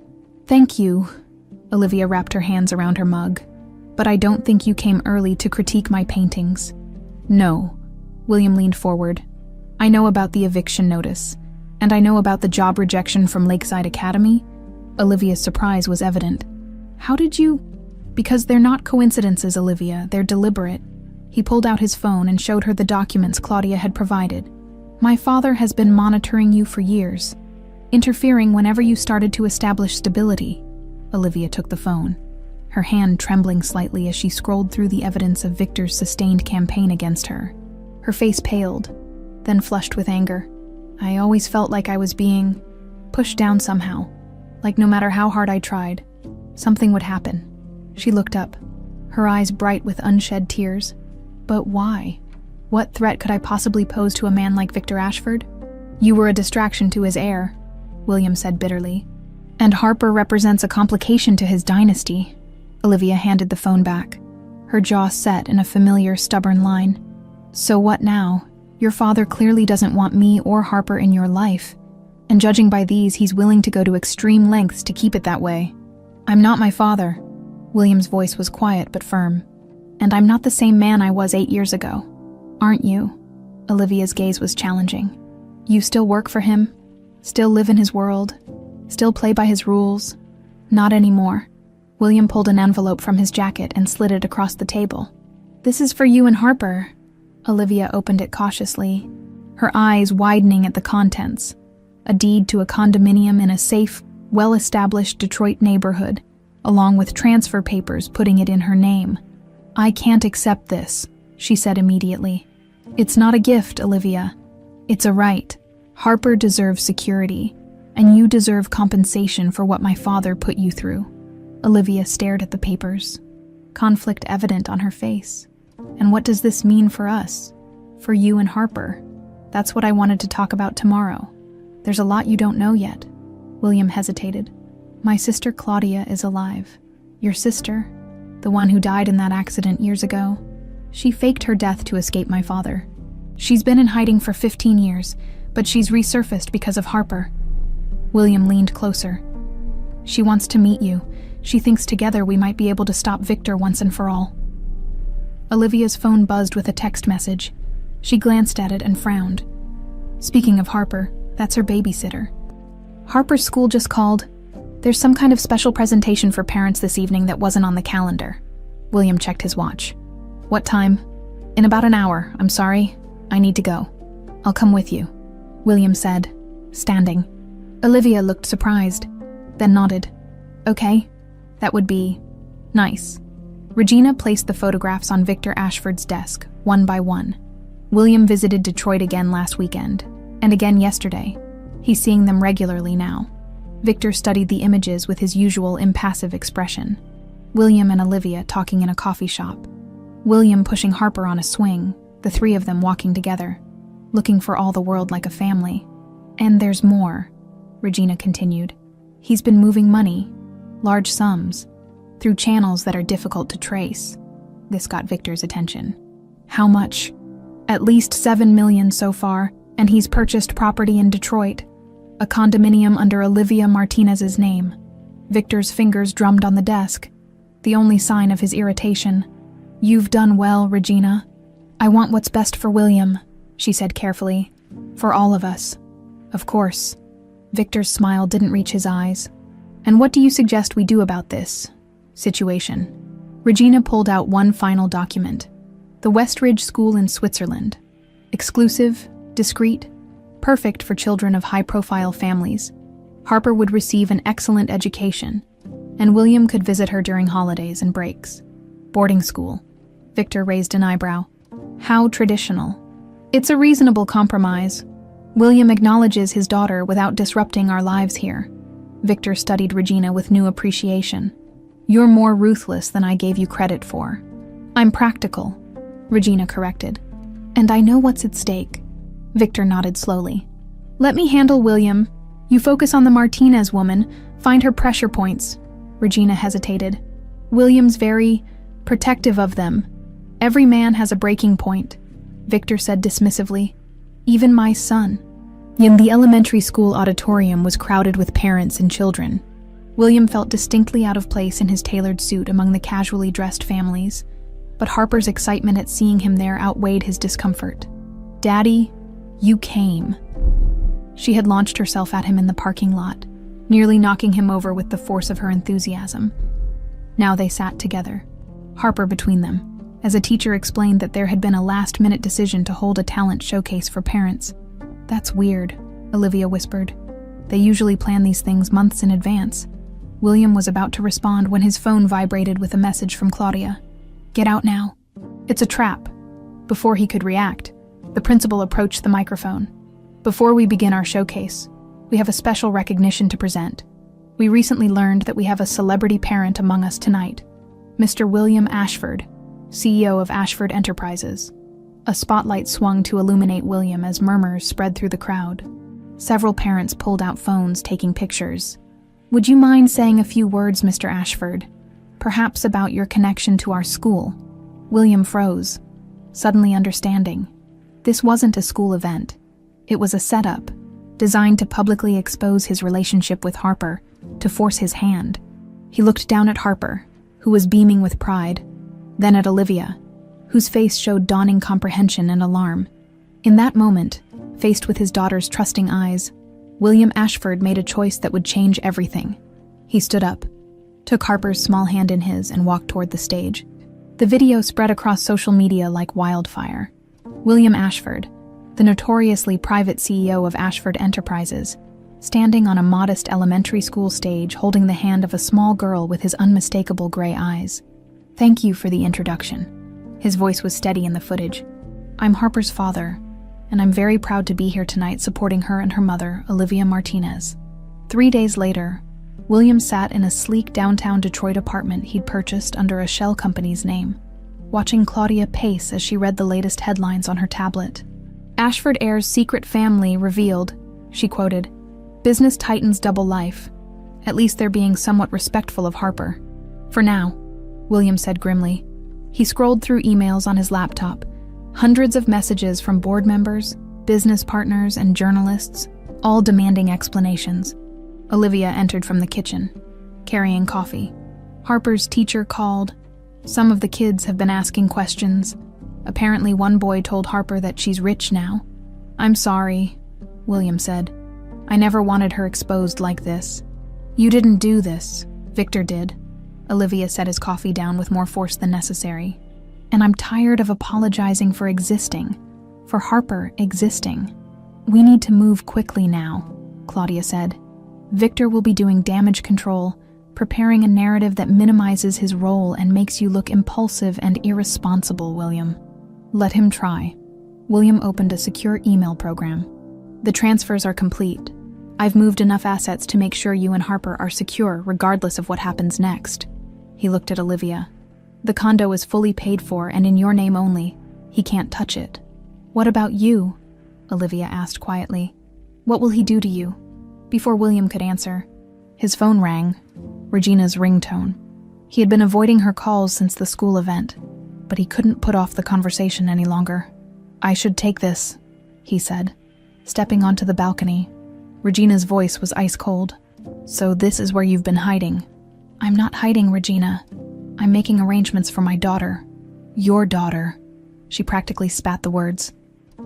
"Thank you." Olivia wrapped her hands around her mug. "But I don't think you came early to critique my paintings." "No." William leaned forward. "I know about the eviction notice, and I know about the job rejection from Lakeside Academy." Olivia's surprise was evident. "How did you—" "Because they're not coincidences, Olivia, they're deliberate." He pulled out his phone and showed her the documents Claudia had provided. "My father has been monitoring you for years, interfering whenever you started to establish stability." Olivia took the phone, her hand trembling slightly as she scrolled through the evidence of Victor's sustained campaign against her. Her face paled, then flushed with anger. "I always felt like I was being pushed down somehow, like no matter how hard I tried, something would happen." She looked up, her eyes bright with unshed tears. "But why? What threat could I possibly pose to a man like Victor Ashford?" "You were a distraction to his heir," William said bitterly. "And Harper represents a complication to his dynasty." Olivia handed the phone back, her jaw set in a familiar, stubborn line. "So what now? Your father clearly doesn't want me or Harper in your life, and judging by these, he's willing to go to extreme lengths to keep it that way." "I'm not my father." William's voice was quiet but firm. "And I'm not the same man I was 8 years ago." "Aren't you?" Olivia's gaze was challenging. "You still work for him? Still live in his world? Still play by his rules?" "Not anymore." William pulled an envelope from his jacket and slid it across the table. "This is for you and Harper." Olivia opened it cautiously, her eyes widening at the contents. A deed to a condominium in a safe, well-established Detroit neighborhood, along with transfer papers putting it in her name. "I can't accept this," she said immediately. "It's not a gift, Olivia. It's a right. Harper deserves security, and you deserve compensation for what my father put you through." Olivia stared at the papers, conflict evident on her face. "And what does this mean for us? For you and Harper?" "That's what I wanted to talk about tomorrow. There's a lot you don't know yet." William hesitated. "My sister Claudia is alive." "Your sister? The one who died in that accident years ago?" "She faked her death to escape my father. She's been in hiding for 15 years, but she's resurfaced because of Harper." William leaned closer. "She wants to meet you. She thinks together we might be able to stop Victor once and for all." Olivia's phone buzzed with a text message. She glanced at it and frowned. "Speaking of Harper, that's her babysitter. Harper's school just called. There's some kind of special presentation for parents this evening that wasn't on the calendar." William checked his watch. "What time?" "In about an hour. I'm sorry. I need to go." "I'll come with you," William said, standing. Olivia looked surprised, then nodded. "Okay, that would be nice." Regina placed the photographs on Victor Ashford's desk, one by one. William visited Detroit again last weekend, and again yesterday. He's seeing them regularly now. Victor studied the images with his usual impassive expression. William and Olivia talking in a coffee shop. William pushing Harper on a swing, the three of them walking together, looking for all the world like a family. And there's more, Regina continued. He's been moving money, large sums, through channels that are difficult to trace. This got Victor's attention. How much? At least $7 million so far, and he's purchased property in Detroit, a condominium under Olivia Martinez's name. Victor's fingers drummed on the desk, the only sign of his irritation. You've done well, Regina. I want what's best for William, she said carefully. For all of us. Of course. Victor's smile didn't reach his eyes. And what do you suggest we do about this situation? Regina pulled out one final document. The Westridge School in Switzerland. Exclusive, discreet, perfect for children of high-profile families. Harper would receive an excellent education, and William could visit her during holidays and breaks. Boarding school. Victor raised an eyebrow. How traditional. It's a reasonable compromise. William acknowledges his daughter without disrupting our lives here. Victor studied Regina with new appreciation. You're more ruthless than I gave you credit for. I'm practical, Regina corrected. And I know what's at stake. Victor nodded slowly. Let me handle William. You focus on the Martinez woman, find her pressure points. Regina hesitated. William's very protective of them. Every man has a breaking point, Victor said dismissively. Even my son. In the elementary school auditorium was crowded with parents and children. William felt distinctly out of place in his tailored suit among the casually dressed families, but Harper's excitement at seeing him there outweighed his discomfort. Daddy, you came. She had launched herself at him in the parking lot, nearly knocking him over with the force of her enthusiasm. Now they sat together, Harper between them, as a teacher explained that there had been a last-minute decision to hold a talent showcase for parents. That's weird, Olivia whispered. They usually plan these things months in advance. William was about to respond when his phone vibrated with a message from Claudia. Get out now. It's a trap. Before he could react, the principal approached the microphone. Before we begin our showcase, we have a special recognition to present. We recently learned that we have a celebrity parent among us tonight, Mr. William Ashford, CEO of Ashford Enterprises. A spotlight swung to illuminate William as murmurs spread through the crowd. Several parents pulled out phones taking pictures. Would you mind saying a few words, Mr. Ashford? Perhaps about your connection to our school? William froze, suddenly understanding. This wasn't a school event. It was a setup, designed to publicly expose his relationship with Harper, to force his hand. He looked down at Harper, who was beaming with pride, then at Olivia, whose face showed dawning comprehension and alarm. In that moment, faced with his daughter's trusting eyes, William Ashford made a choice that would change everything. He stood up, took Harper's small hand in his, and walked toward the stage. The video spread across social media like wildfire. William Ashford, the notoriously private CEO of Ashford Enterprises, standing on a modest elementary school stage holding the hand of a small girl with his unmistakable gray eyes. Thank you for the introduction. His voice was steady in the footage. I'm Harper's father, and I'm very proud to be here tonight supporting her and her mother, Olivia Martinez. 3 days later, William sat in a sleek downtown Detroit apartment he'd purchased under a shell company's name, watching Claudia pace as she read the latest headlines on her tablet. Ashford heir's secret family revealed, she quoted, business titans double life. At least they're being somewhat respectful of Harper. For now, William said grimly. He scrolled through emails on his laptop, hundreds of messages from board members, business partners, and journalists, all demanding explanations. Olivia entered from the kitchen, carrying coffee. Harper's teacher called. Some of the kids have been asking questions. Apparently one boy told Harper that she's rich now. I'm sorry, William said. I never wanted her exposed like this. You didn't do this. Victor did. Olivia set his coffee down with more force than necessary. And I'm tired of apologizing for existing. For Harper existing. We need to move quickly now, Claudia said. Victor will be doing damage control, preparing a narrative that minimizes his role and makes you look impulsive and irresponsible, William. Let him try. William opened a secure email program. The transfers are complete. I've moved enough assets to make sure you and Harper are secure regardless of what happens next. He looked at Olivia. The condo is fully paid for and in your name only. He can't touch it. What about you? Olivia asked quietly. What will he do to you? Before William could answer, his phone rang, Regina's ringtone. He had been avoiding her calls since the school event, but he couldn't put off the conversation any longer. I should take this, he said, stepping onto the balcony. Regina's voice was ice cold. So this is where you've been hiding. I'm not hiding, Regina. I'm making arrangements for my daughter. Your daughter. She practically spat the words.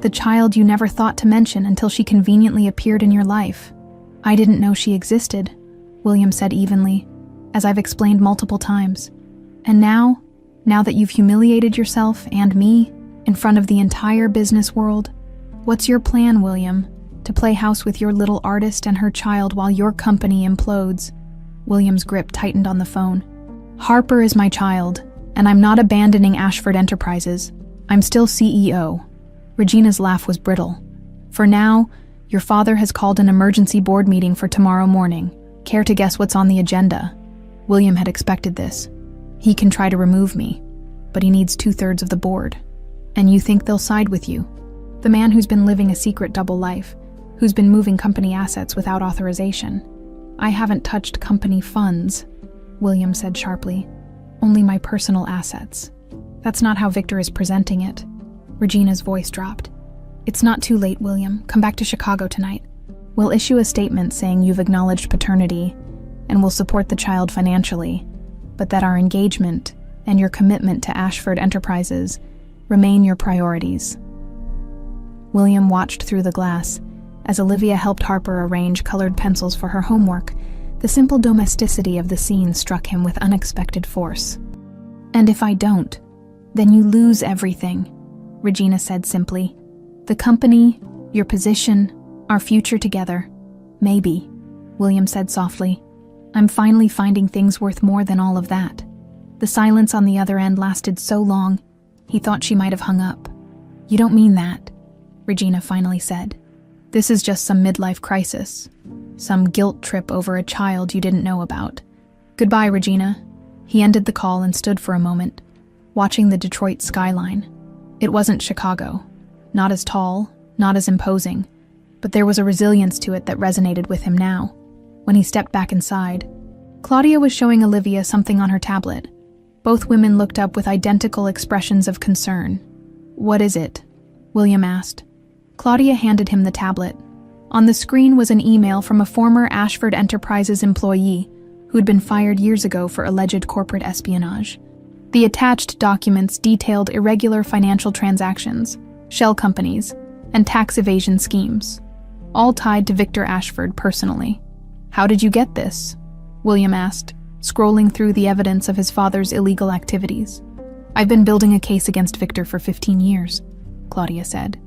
The child you never thought to mention until she conveniently appeared in your life. I didn't know she existed, William said evenly, as I've explained multiple times. And now that you've humiliated yourself and me in front of the entire business world, what's your plan, William? To play house with your little artist and her child while your company implodes? William's grip tightened on the phone. Harper is my child, and I'm not abandoning Ashford Enterprises. I'm still CEO. Regina's laugh was brittle. For now, your father has called an emergency board meeting for tomorrow morning. Care to guess what's on the agenda? William had expected this. He can try to remove me, but he needs 2/3 of the board. And you think they'll side with you? The man who's been living a secret double life, who's been moving company assets without authorization. I haven't touched company funds, William said sharply. Only my personal assets. That's not how Victor is presenting it. Regina's voice dropped. It's not too late, William. Come back to Chicago tonight. We'll issue a statement saying you've acknowledged paternity and will support the child financially, but that our engagement and your commitment to Ashford Enterprises remain your priorities. William watched through the glass as Olivia helped Harper arrange colored pencils for her homework. The simple domesticity of the scene struck him with unexpected force. And if I don't, then you lose everything, Regina said simply. The company, your position, our future together. Maybe, William said softly. I'm finally finding things worth more than all of that. The silence on the other end lasted so long, he thought she might have hung up. You don't mean that, Regina finally said. This is just some midlife crisis. Some guilt trip over a child you didn't know about. Goodbye, Regina. He ended the call and stood for a moment, watching the Detroit skyline. It wasn't Chicago. Not as tall, not as imposing, but there was a resilience to it that resonated with him now. When he stepped back inside, Claudia was showing Olivia something on her tablet. Both women looked up with identical expressions of concern. What is it? William asked. Claudia handed him the tablet. On the screen was an email from a former Ashford Enterprises employee who'd been fired years ago for alleged corporate espionage. The attached documents detailed irregular financial transactions, shell companies, and tax evasion schemes, all tied to Victor Ashford personally. How did you get this? William asked, scrolling through the evidence of his father's illegal activities. I've been building a case against Victor for 15 years, Claudia said.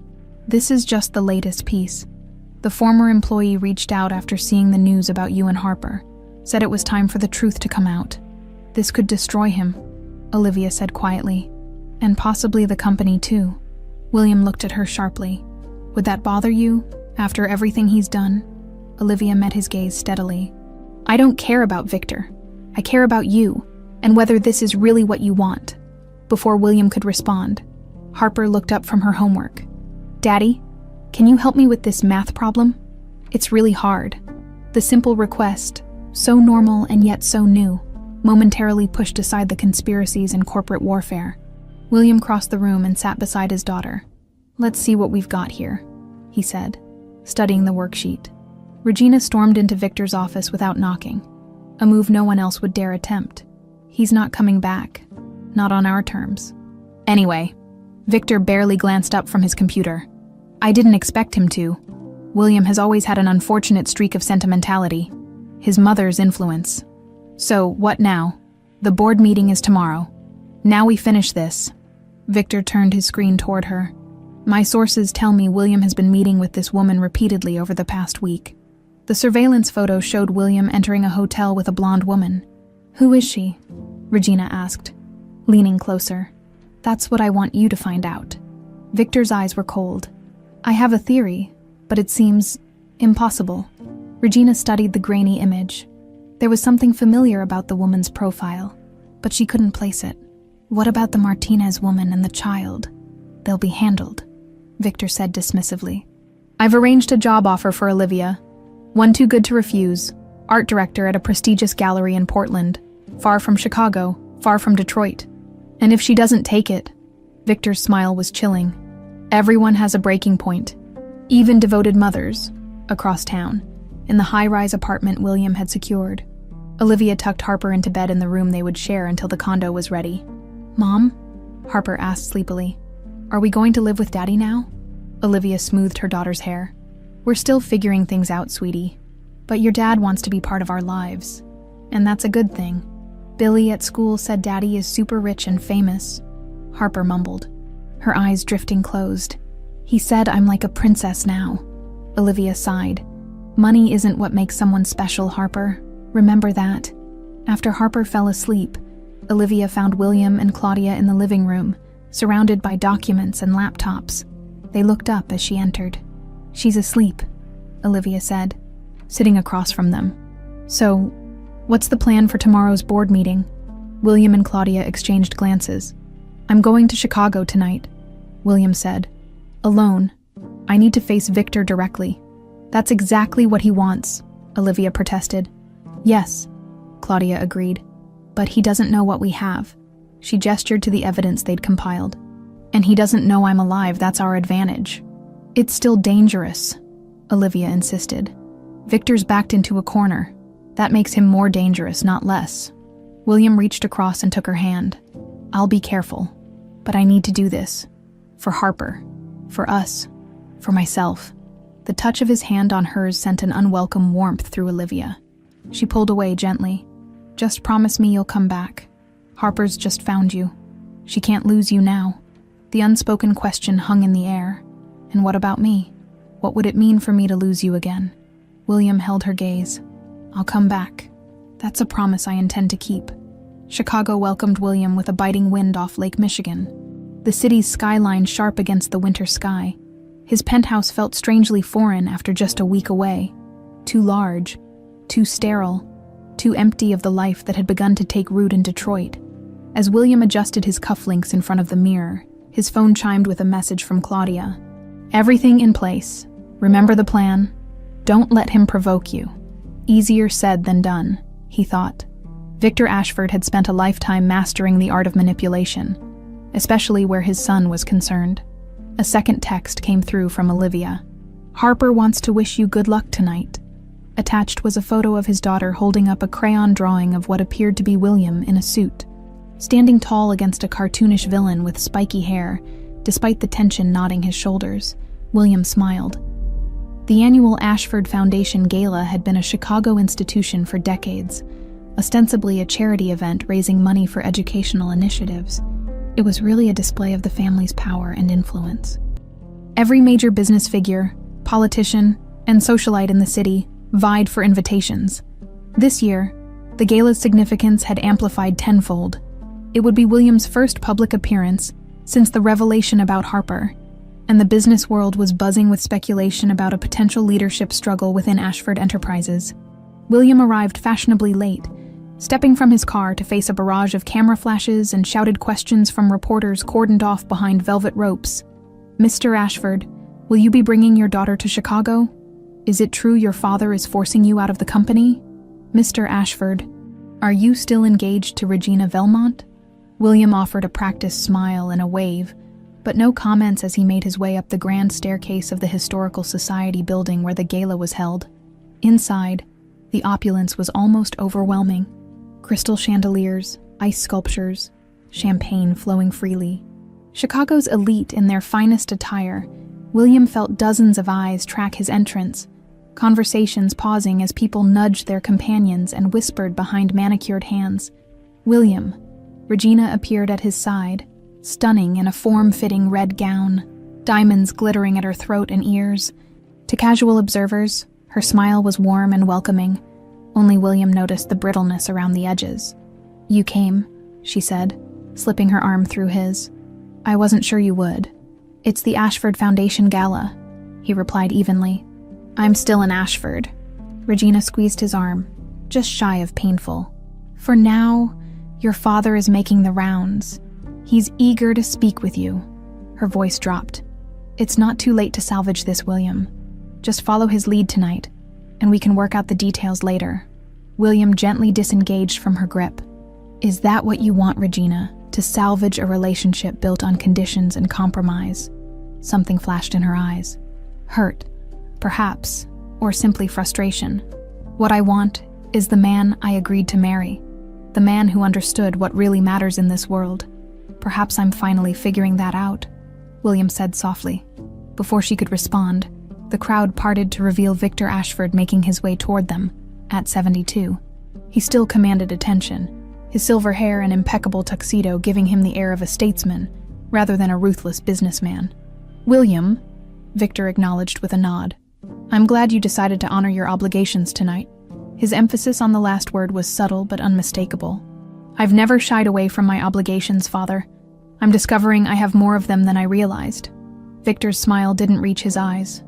This is just the latest piece. The former employee reached out after seeing the news about you and Harper, said it was time for the truth to come out. This could destroy him, Olivia said quietly, and possibly the company too. William looked at her sharply. Would that bother you, after everything he's done? Olivia met his gaze steadily. I don't care about Victor. I care about you, and whether this is really what you want. Before William could respond, Harper looked up from her homework. Daddy, can you help me with this math problem? It's really hard. The simple request, so normal and yet so new, momentarily pushed aside the conspiracies and corporate warfare. William crossed the room and sat beside his daughter. Let's see what we've got here, he said, studying the worksheet. Regina stormed into Victor's office without knocking, a move no one else would dare attempt. He's not coming back, not on our terms. Anyway, Victor barely glanced up from his computer. I didn't expect him to. William has always had an unfortunate streak of sentimentality. His mother's influence. So, what now? The board meeting is tomorrow. Now we finish this. Victor turned his screen toward her. My sources tell me William has been meeting with this woman repeatedly over the past week. The surveillance photo showed William entering a hotel with a blonde woman. Who is she? Regina asked, leaning closer. That's what I want you to find out. Victor's eyes were cold. I have a theory, but it seems impossible. Regina studied the grainy image. There was something familiar about the woman's profile, but she couldn't place it. What about the Martinez woman and the child? They'll be handled, Victor said dismissively. I've arranged a job offer for Olivia. One too good to refuse. Art director at a prestigious gallery in Portland. Far from Chicago, far from Detroit. And if she doesn't take it, Victor's smile was chilling. Everyone has a breaking point. Even devoted mothers, across town, in the high-rise apartment William had secured. Olivia tucked Harper into bed in the room they would share until the condo was ready. Mom? Harper asked sleepily. Are we going to live with Daddy now? Olivia smoothed her daughter's hair. We're still figuring things out, sweetie. But your dad wants to be part of our lives. And that's a good thing. Billy at school said Daddy is super rich and famous. Harper mumbled, her eyes drifting closed. He said I'm like a princess now. Olivia sighed. Money isn't what makes someone special, Harper. Remember that. After Harper fell asleep, Olivia found William and Claudia in the living room, surrounded by documents and laptops. They looked up as she entered. She's asleep, Olivia said, sitting across from them. So, what's the plan for tomorrow's board meeting? William and Claudia exchanged glances. I'm going to Chicago tonight, William said. Alone. I need to face Victor directly. That's exactly what he wants, Olivia protested. Yes, Claudia agreed. But he doesn't know what we have. She gestured to the evidence they'd compiled. And he doesn't know I'm alive, that's our advantage. It's still dangerous, Olivia insisted. Victor's backed into a corner. That makes him more dangerous, not less. William reached across and took her hand. I'll be careful, but I need to do this. For Harper. For us. For myself. The touch of his hand on hers sent an unwelcome warmth through Olivia. She pulled away gently. Just promise me you'll come back. Harper's just found you. She can't lose you now. The unspoken question hung in the air. And what about me? What would it mean for me to lose you again? William held her gaze. I'll come back. That's a promise I intend to keep. Chicago welcomed William with a biting wind off Lake Michigan. The city's skyline sharp against the winter sky. His penthouse felt strangely foreign after just a week away. Too large, too sterile, too empty of the life that had begun to take root in Detroit. As William adjusted his cufflinks in front of the mirror, his phone chimed with a message from Claudia. Everything in place. Remember the plan? Don't let him provoke you. Easier said than done, he thought. Victor Ashford had spent a lifetime mastering the art of manipulation, especially where his son was concerned. A second text came through from Olivia. Harper wants to wish you good luck tonight. Attached was a photo of his daughter holding up a crayon drawing of what appeared to be William in a suit, standing tall against a cartoonish villain with spiky hair. Despite the tension knotting his shoulders, William smiled. The annual Ashford Foundation Gala had been a Chicago institution for decades, ostensibly a charity event raising money for educational initiatives. It was really a display of the family's power and influence. Every major business figure, politician, and socialite in the city vied for invitations. This year, the gala's significance had amplified tenfold. It would be William's first public appearance since the revelation about Harper, and the business world was buzzing with speculation about a potential leadership struggle within Ashford Enterprises. William arrived fashionably late, stepping from his car to face a barrage of camera flashes and shouted questions from reporters cordoned off behind velvet ropes. Mr. Ashford, will you be bringing your daughter to Chicago? Is it true your father is forcing you out of the company? Mr. Ashford, are you still engaged to Regina Velmont? William offered a practiced smile and a wave, but no comments as he made his way up the grand staircase of the Historical Society building where the gala was held. Inside, the opulence was almost overwhelming. Crystal chandeliers, ice sculptures, champagne flowing freely. Chicago's elite in their finest attire, William felt dozens of eyes track his entrance, conversations pausing as people nudged their companions and whispered behind manicured hands. William. Regina appeared at his side, stunning in a form-fitting red gown, diamonds glittering at her throat and ears. To casual observers, her smile was warm and welcoming. Only William noticed the brittleness around the edges. You came, she said, slipping her arm through his. I wasn't sure you would. It's the Ashford Foundation Gala, he replied evenly. I'm still an Ashford. Regina squeezed his arm, just shy of painful. For now, your father is making the rounds. He's eager to speak with you. Her voice dropped. It's not too late to salvage this, William. Just follow his lead tonight, and we can work out the details later. William gently disengaged from her grip. Is that what you want, Regina? To salvage a relationship built on conditions and compromise? Something flashed in her eyes. Hurt, perhaps, or simply frustration. What I want is the man I agreed to marry. The man who understood what really matters in this world. Perhaps I'm finally figuring that out, William said softly. Before she could respond, the crowd parted to reveal Victor Ashford making his way toward them, at 72. He still commanded attention, his silver hair and impeccable tuxedo giving him the air of a statesman, rather than a ruthless businessman. William, Victor acknowledged with a nod. I'm glad you decided to honor your obligations tonight. His emphasis on the last word was subtle but unmistakable. I've never shied away from my obligations, Father. I'm discovering I have more of them than I realized. Victor's smile didn't reach his eyes.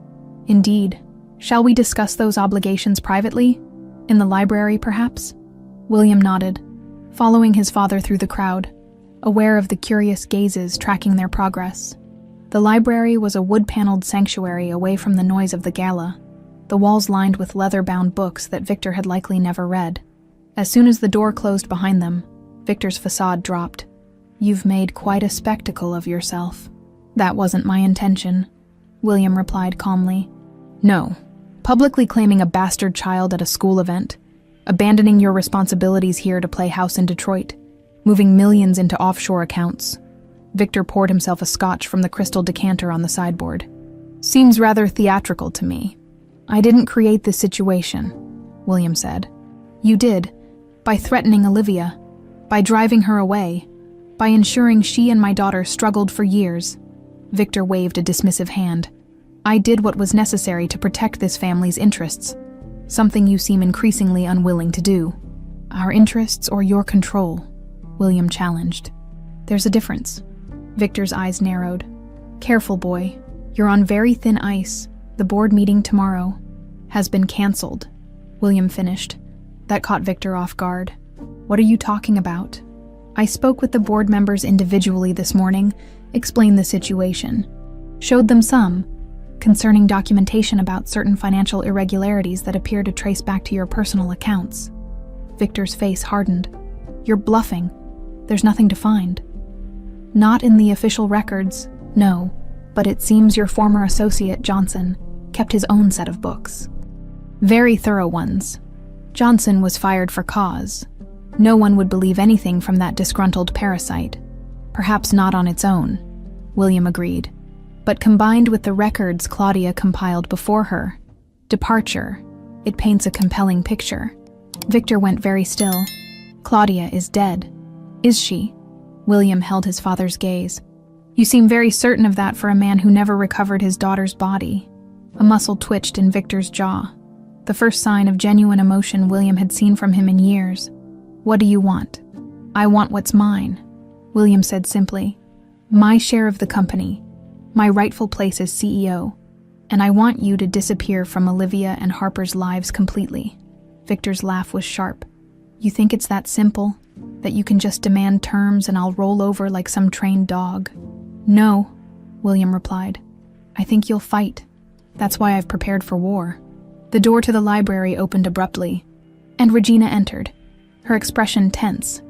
Indeed. Shall we discuss those obligations privately? In the library, perhaps? William nodded, following his father through the crowd, aware of the curious gazes tracking their progress. The library was a wood-paneled sanctuary away from the noise of the gala, the walls lined with leather-bound books that Victor had likely never read. As soon as the door closed behind them, Victor's facade dropped. You've made quite a spectacle of yourself. That wasn't my intention, William replied calmly. No. Publicly claiming a bastard child at a school event, abandoning your responsibilities here to play house in Detroit, moving millions into offshore accounts. Victor poured himself a scotch from the crystal decanter on the sideboard. Seems rather theatrical to me. I didn't create this situation, William said. You did, by threatening Olivia, by driving her away, by ensuring she and my daughter struggled for years. Victor waved a dismissive hand. I did what was necessary to protect this family's interests, something you seem increasingly unwilling to do. Our interests or your control, William challenged. There's a difference. Victor's eyes narrowed. Careful, boy. You're on very thin ice. The board meeting tomorrow has been canceled, William finished. That caught Victor off guard. What are you talking about? I spoke with the board members individually this morning, explained the situation, showed them some concerning documentation about certain financial irregularities that appear to trace back to your personal accounts. Victor's face hardened. You're bluffing. There's nothing to find. Not in the official records, no, but it seems your former associate, Johnson, kept his own set of books. Very thorough ones. Johnson was fired for cause. No one would believe anything from that disgruntled parasite. Perhaps not on its own, William agreed. But combined with the records Claudia compiled before her departure, it paints a compelling picture. Victor went very still. Claudia is dead. Is she? William held his father's gaze. You seem very certain of that for a man who never recovered his daughter's body. A muscle twitched in Victor's jaw. The first sign of genuine emotion William had seen from him in years. What do you want? I want what's mine, William said simply. My share of the company, my rightful place as CEO, and I want you to disappear from Olivia and Harper's lives completely. Victor's laugh was sharp. You think it's that simple? That you can just demand terms and I'll roll over like some trained dog? No, William replied. I think you'll fight. That's why I've prepared for war. The door to the library opened abruptly, and Regina entered, her expression tense.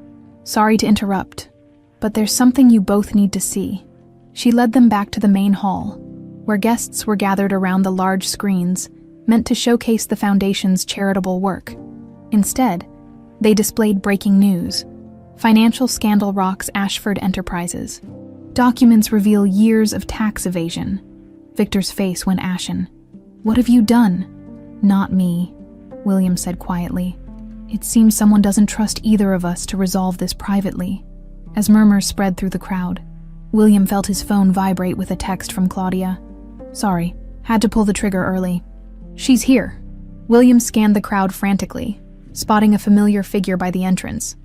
Sorry to interrupt, but there's something you both need to see. She led them back to the main hall, where guests were gathered around the large screens meant to showcase the Foundation's charitable work. Instead, they displayed breaking news. Financial scandal rocks Ashford Enterprises. Documents reveal years of tax evasion. Victor's face went ashen. What have you done? Not me, William said quietly. It seems someone doesn't trust either of us to resolve this privately. As murmurs spread through the crowd, William felt his phone vibrate with a text from Claudia. Sorry, had to pull the trigger early. She's here. William scanned the crowd frantically, spotting a familiar figure by the entrance.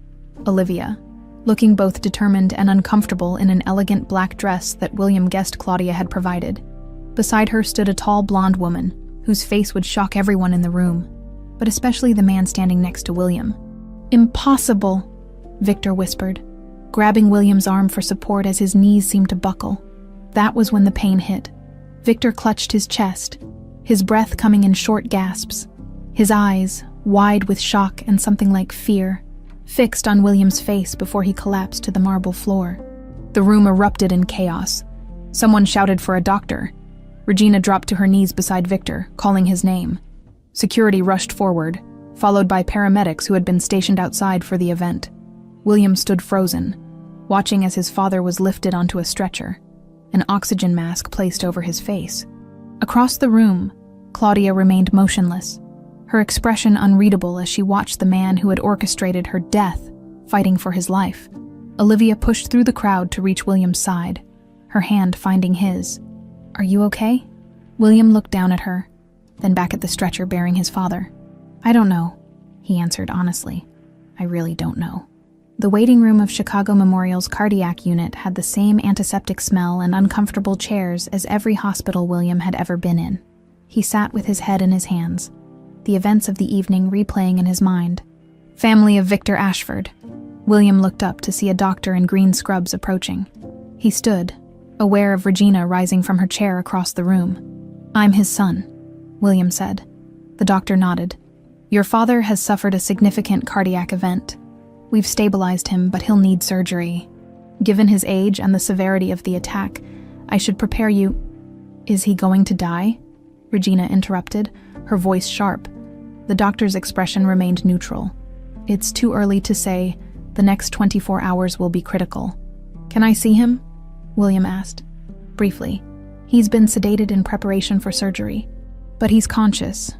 Olivia, looking both determined and uncomfortable in an elegant black dress that William guessed Claudia had provided. Beside her stood a tall blonde woman, whose face would shock everyone in the room. but especially the man standing next to William. "Impossible," Victor whispered, grabbing William's arm for support as his knees seemed to buckle. That was when the pain hit. Victor clutched his chest, his breath coming in short gasps, his eyes, wide with shock and something like fear, fixed on William's face before he collapsed to the marble floor. The room erupted in chaos. Someone shouted for a doctor. Regina dropped to her knees beside Victor, calling his name. Security rushed forward, followed by paramedics who had been stationed outside for the event. William stood frozen, watching as his father was lifted onto a stretcher, an oxygen mask placed over his face. Across the room, Claudia remained motionless, her expression unreadable as she watched the man who had orchestrated her death fighting for his life. Olivia pushed through the crowd to reach William's side, her hand finding his. "Are you okay?" William looked down at her, then back at the stretcher bearing his father. "I don't know," he answered honestly. "I really don't know." The waiting room of Chicago Memorial's cardiac unit had the same antiseptic smell and uncomfortable chairs as every hospital William had ever been in. He sat with his head in his hands, the events of the evening replaying in his mind. Family of Victor Ashford. William looked up to see a doctor in green scrubs approaching. He stood, aware of Regina rising from her chair across the room. "I'm his son," William said. The doctor nodded. "Your father has suffered a significant cardiac event. We've stabilized him, but he'll need surgery. Given his age and the severity of the attack, I should prepare you—" "Is he going to die?" Regina interrupted, her voice sharp. The doctor's expression remained neutral. "It's too early to say. The next 24 hours will be critical." "Can I see him?" William asked. "Briefly. He's been sedated in preparation for surgery. But he's conscious."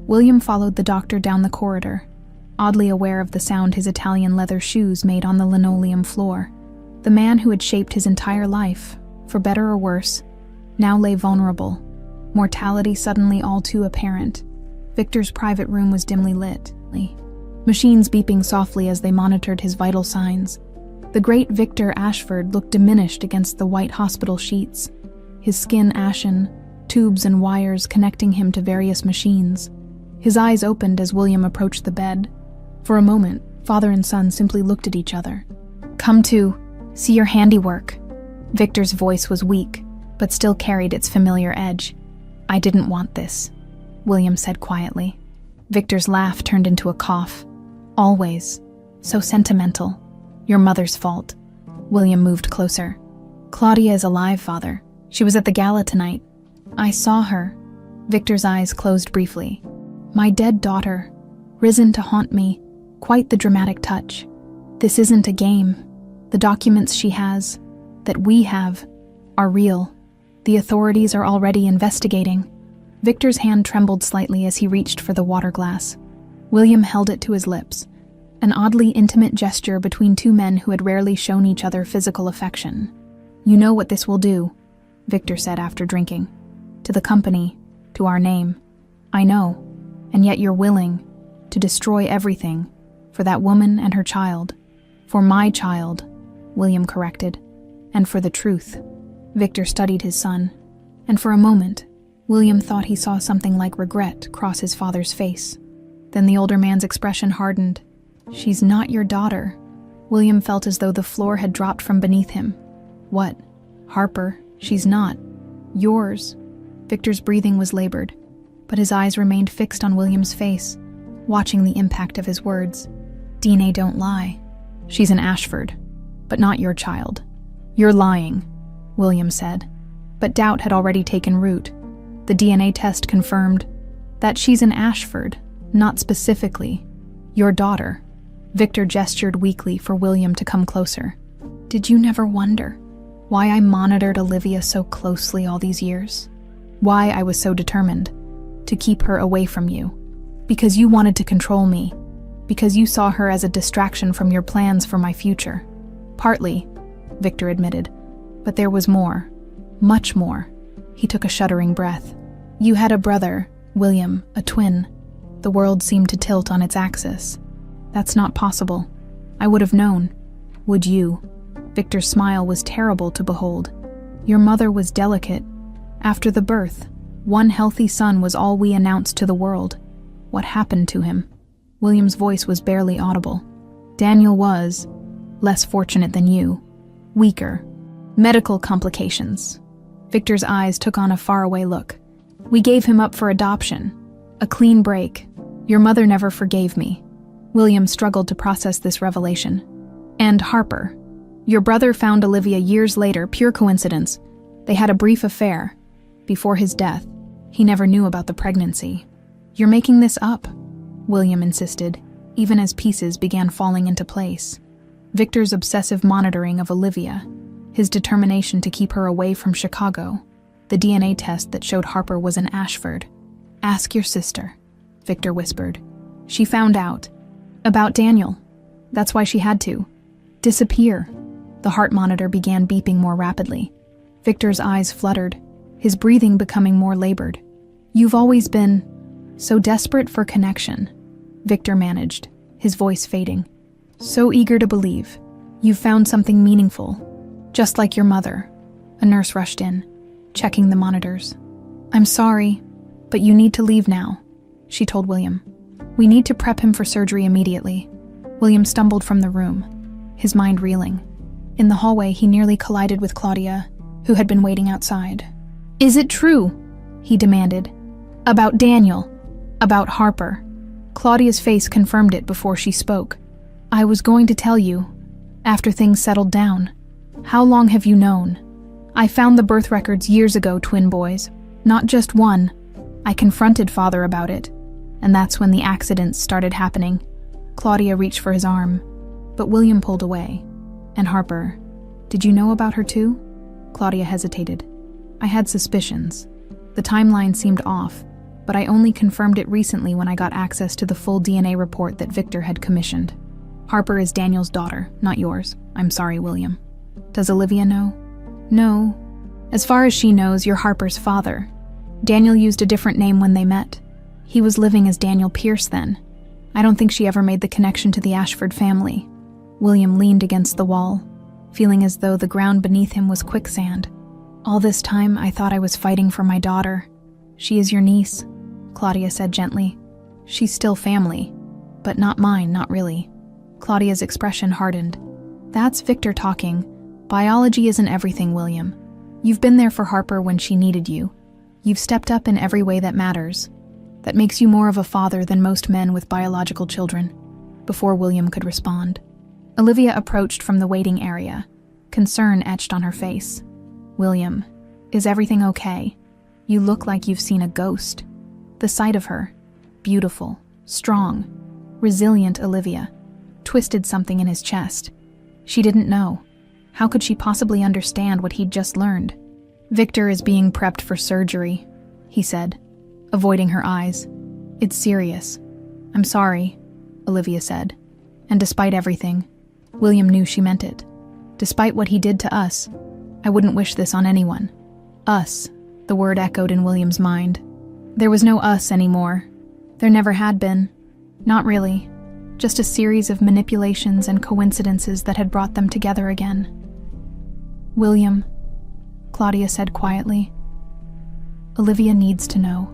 William followed the doctor down the corridor, oddly aware of the sound his Italian leather shoes made on the linoleum floor. The man who had shaped his entire life, for better or worse, now lay vulnerable, mortality suddenly all too apparent. Victor's private room was dimly lit, machines beeping softly as they monitored his vital signs. The great Victor Ashford looked diminished against the white hospital sheets, his skin ashen, tubes and wires connecting him to various machines. His eyes opened as William approached the bed. For a moment, father and son simply looked at each other. "Come to see your handiwork." Victor's voice was weak, but still carried its familiar edge. "I didn't want this," William said quietly. Victor's laugh turned into a cough. "Always. So sentimental. Your mother's fault." William moved closer. "Claudia is alive, father. She was at the gala tonight. I saw her." Victor's eyes closed briefly. "My dead daughter, risen to haunt me. Quite the dramatic touch. This isn't a game. The documents she has, that we have, are real. The authorities are already investigating." Victor's hand trembled slightly as he reached for the water glass. William held it to his lips, an oddly intimate gesture between two men who had rarely shown each other physical affection. "You know what this will do," Victor said after drinking. "To the company, to our name. I know, and yet you're willing to destroy everything for that woman and her child. For my child," William corrected, "and for the truth." Victor studied his son, and for a moment, William thought he saw something like regret cross his father's face. Then the older man's expression hardened. "She's not your daughter." William felt as though the floor had dropped from beneath him. "What? Harper, she's not. Yours." Victor's breathing was labored, but his eyes remained fixed on William's face, watching the impact of his words. "DNA don't lie. She's an Ashford, but not your child." "You're lying," William said. But doubt had already taken root. The DNA test confirmed that she's an Ashford, not specifically your daughter. Victor gestured weakly for William to come closer. "Did you never wonder why I monitored Olivia so closely all these years? Why I was so determined to keep her away from you? Because you wanted to control me. Because you saw her as a distraction from your plans for my future." "Partly," Victor admitted. "But there was more. Much more." He took a shuddering breath. "You had a brother, William, a twin. The world seemed to tilt on its axis. That's not possible. I would have known. Would you?" Victor's smile was terrible to behold. "Your mother was delicate. After the birth, one healthy son was all we announced to the world. What happened to him? William's voice was barely audible. Daniel was less fortunate than you. Weaker. Medical complications. Victor's eyes took on a faraway look. We gave him up for adoption. A clean break. Your mother never forgave me. William struggled to process this revelation. And Harper. Your brother found Olivia years later, pure coincidence. They had a brief affair. Before his death, he never knew about the pregnancy. You're making this up, William insisted, even as pieces began falling into place. Victor's obsessive monitoring of Olivia, his determination to keep her away from Chicago, the DNA test that showed Harper was an Ashford. Ask your sister, Victor whispered. She found out. About Daniel. That's why she had to. Disappear. The heart monitor began beeping more rapidly. Victor's eyes fluttered, his breathing becoming more labored. You've always been so desperate for connection, Victor managed, his voice fading. So eager to believe. You've found something meaningful. Just like your mother. A nurse rushed in, checking the monitors. I'm sorry, but you need to leave now, she told William. We need to prep him for surgery immediately. William stumbled from the room, his mind reeling. In the hallway, he nearly collided with Claudia, who had been waiting outside. Is it true? He demanded. About Daniel. About Harper. Claudia's face confirmed it before she spoke. I was going to tell you, after things settled down. How long have you known? I found the birth records years ago, twin boys. Not just one. I confronted father about it, and that's when the accidents started happening. Claudia reached for his arm, but William pulled away. And Harper, did you know about her too? Claudia hesitated. I had suspicions. The timeline seemed off, but I only confirmed it recently when I got access to the full DNA report that Victor had commissioned. Harper is Daniel's daughter, not yours. I'm sorry, William. Does Olivia know? No. As far as she knows, you're Harper's father. Daniel used a different name when they met. He was living as Daniel Pierce then. I don't think she ever made the connection to the Ashford family. William leaned against the wall, feeling as though the ground beneath him was quicksand. All this time, I thought I was fighting for my daughter. She is your niece, Claudia said gently. She's still family, but not mine, not really. Claudia's expression hardened. That's Victor talking. Biology isn't everything, William. You've been there for Harper when she needed you. You've stepped up in every way that matters. That makes you more of a father than most men with biological children. Before William could respond, Olivia approached from the waiting area, concern etched on her face. William, is everything okay? You look like you've seen a ghost. The sight of her, beautiful, strong, resilient Olivia, twisted something in his chest. She didn't know. How could she possibly understand what he'd just learned? Victor is being prepped for surgery, he said, avoiding her eyes. It's serious. I'm sorry, Olivia said. And despite everything, William knew she meant it. Despite what he did to us, I wouldn't wish this on anyone. Us, the word echoed in William's mind. There was no us anymore. There never had been. Not really. Just a series of manipulations and coincidences that had brought them together again. William, Claudia said quietly. Olivia needs to know.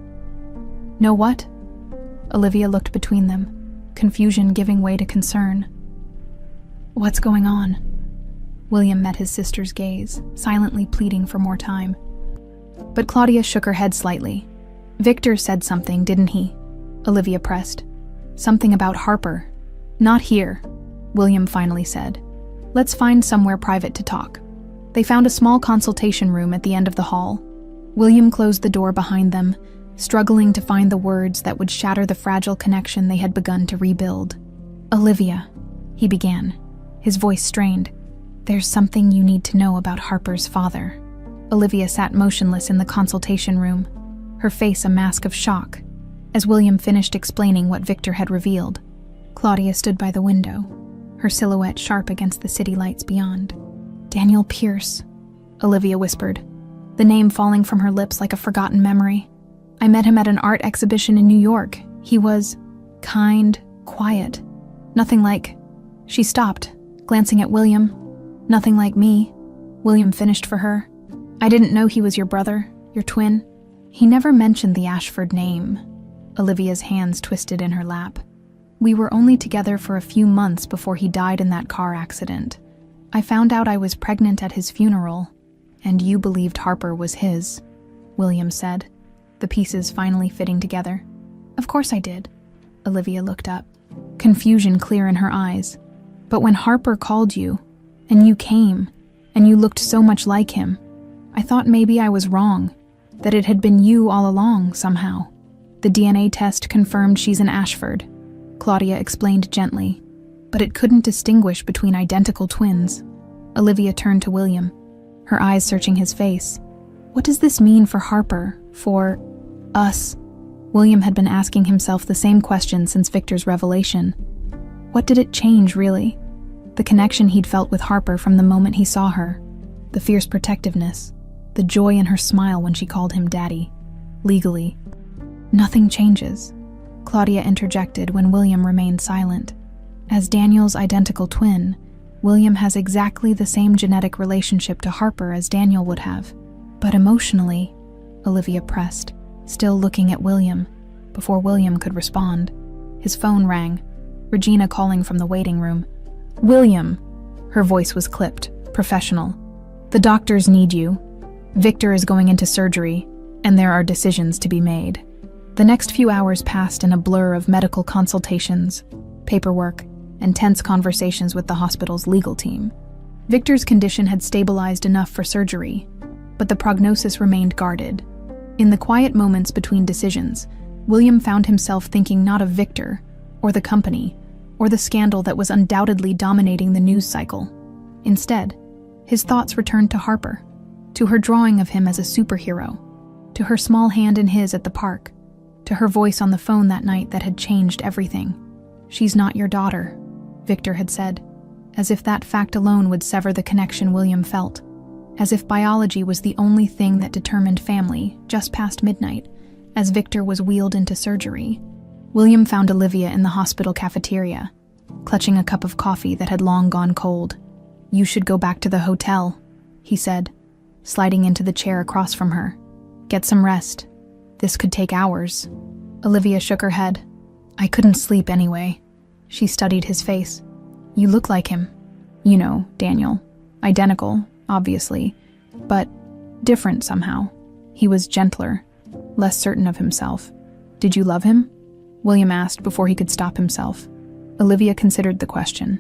Know what? Olivia looked between them, confusion giving way to concern. What's going on? William met his sister's gaze, silently pleading for more time. But Claudia shook her head slightly. Victor said something, didn't he? Olivia pressed. Something about Harper. Not here, William finally said. Let's find somewhere private to talk. They found a small consultation room at the end of the hall. William closed the door behind them, struggling to find the words that would shatter the fragile connection they had begun to rebuild. Olivia, he began, his voice strained. There's something you need to know about Harper's father. Olivia sat motionless in the consultation room, her face a mask of shock, as William finished explaining what Victor had revealed. Claudia stood by the window, her silhouette sharp against the city lights beyond. Daniel Pierce, Olivia whispered, the name falling from her lips like a forgotten memory. I met him at an art exhibition in New York. He was kind, quiet. Nothing like... She stopped, glancing at William. Nothing like me. William finished for her. I didn't know he was your brother, your twin. He never mentioned the Ashford name. Olivia's hands twisted in her lap. "We were only together for a few months before he died in that car accident. I found out I was pregnant at his funeral, and you believed Harper was his," William said, the pieces finally fitting together. "Of course I did." Olivia looked up, confusion clear in her eyes. "But when Harper called you, and you came, and you looked so much like him, I thought maybe I was wrong, that it had been you all along somehow. The DNA test confirmed she's an Ashford," Claudia explained gently, "but it couldn't distinguish between identical twins." Olivia turned to William, her eyes searching his face. "What does this mean for Harper, for us?" William had been asking himself the same question since Victor's revelation. What did it change, really? The connection he'd felt with Harper from the moment he saw her, the fierce protectiveness, the joy in her smile when she called him Daddy. Legally, nothing changes, Claudia interjected when William remained silent. As Daniel's identical twin, William has exactly the same genetic relationship to Harper as Daniel would have. But emotionally, Olivia pressed, still looking at William. Before William could respond, his phone rang, Regina calling from the waiting room. "William," her voice was clipped, professional. "The doctors need you. Victor is going into surgery, and there are decisions to be made." The next few hours passed in a blur of medical consultations, paperwork, and tense conversations with the hospital's legal team. Victor's condition had stabilized enough for surgery, but the prognosis remained guarded. In the quiet moments between decisions, William found himself thinking not of Victor, or the company, or the scandal that was undoubtedly dominating the news cycle. Instead, his thoughts returned to Harper, to her drawing of him as a superhero, to her small hand in his at the park, to her voice on the phone that night that had changed everything. "She's not your daughter," Victor had said, as if that fact alone would sever the connection William felt, as if biology was the only thing that determined family. Just past midnight, as Victor was wheeled into surgery, William found Olivia in the hospital cafeteria, clutching a cup of coffee that had long gone cold. "You should go back to the hotel," he said, sliding into the chair across from her. "Get some rest. This could take hours." Olivia shook her head. "I couldn't sleep anyway." She studied his face. "You look like him. You know, Daniel. Identical, obviously, but different somehow. He was gentler, less certain of himself. Did you love him?" William asked before he could stop himself. Olivia considered the question.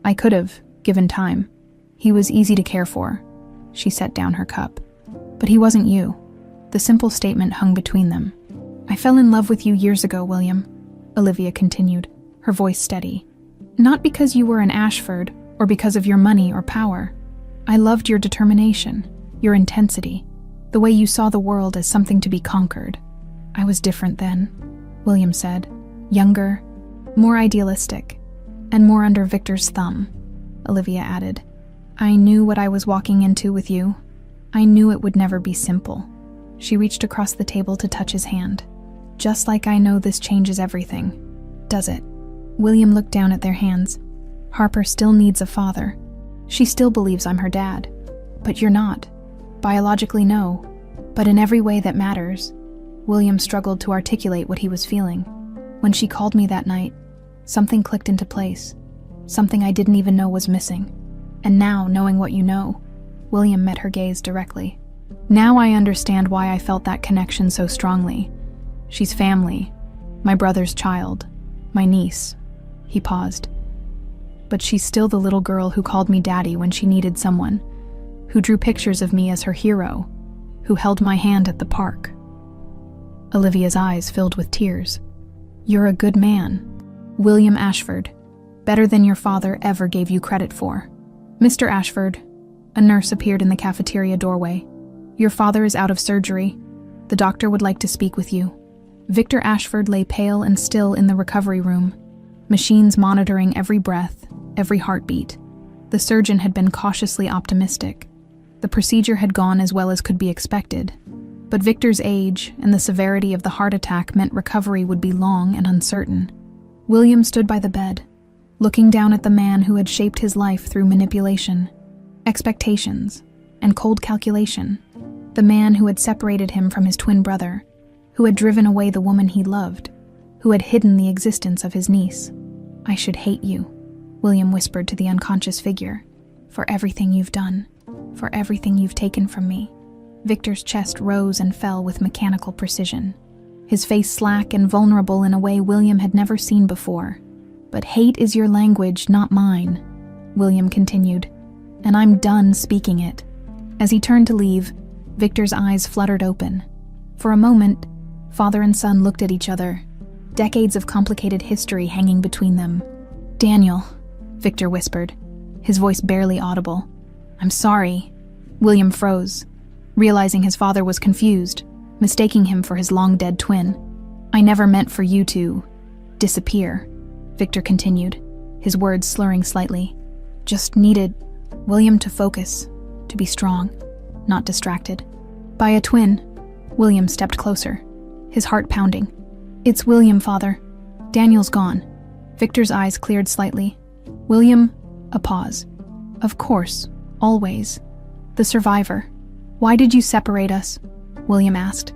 "I could have, given time. He was easy to care for." She set down her cup. "But he wasn't you." The simple statement hung between them. "I fell in love with you years ago, William," Olivia continued, her voice steady. "Not because you were an Ashford or because of your money or power. I loved your determination, your intensity, the way you saw the world as something to be conquered. I was different then," William said, "younger, more idealistic, and more under Victor's thumb," Olivia added. "I knew what I was walking into with you. I knew it would never be simple." She reached across the table to touch his hand. "Just like I know this changes everything. Does it?" William looked down at their hands. "Harper still needs a father. She still believes I'm her dad. But you're not. Biologically, no. But in every way that matters." William struggled to articulate what he was feeling. "When she called me that night, something clicked into place. Something I didn't even know was missing. And now, knowing what you know," William met her gaze directly. "Now I understand why I felt that connection so strongly. She's family. My brother's child. My niece." He paused. "But she's still the little girl who called me daddy when she needed someone, who drew pictures of me as her hero, who held my hand at the park." Olivia's eyes filled with tears. "You're a good man. William Ashford. Better than your father ever gave you credit for." "Mr. Ashford," a nurse appeared in the cafeteria doorway. "Your father is out of surgery. The doctor would like to speak with you." Victor Ashford lay pale and still in the recovery room, machines monitoring every breath, every heartbeat. The surgeon had been cautiously optimistic. The procedure had gone as well as could be expected. But Victor's age and the severity of the heart attack meant recovery would be long and uncertain. William stood by the bed, looking down at the man who had shaped his life through manipulation, expectations, and cold calculation. The man who had separated him from his twin brother, who had driven away the woman he loved, who had hidden the existence of his niece. "I should hate you," William whispered to the unconscious figure, "for everything you've done, for everything you've taken from me." Victor's chest rose and fell with mechanical precision, his face slack and vulnerable in a way William had never seen before. "But hate is your language, not mine," William continued, "and I'm done speaking it." As he turned to leave, Victor's eyes fluttered open. For a moment, father and son looked at each other, decades of complicated history hanging between them. "Daniel," Victor whispered, his voice barely audible. "I'm sorry." William froze, realizing his father was confused, mistaking him for his long-dead twin. "I never meant for you to disappear," Victor continued, his words slurring slightly. "Just needed William to focus, to be strong, not distracted." "By a twin." William stepped closer, his heart pounding. "It's William, father. Daniel's gone." Victor's eyes cleared slightly. "William," a pause. "Of course, always. The survivor. Why did you separate us?" William asked,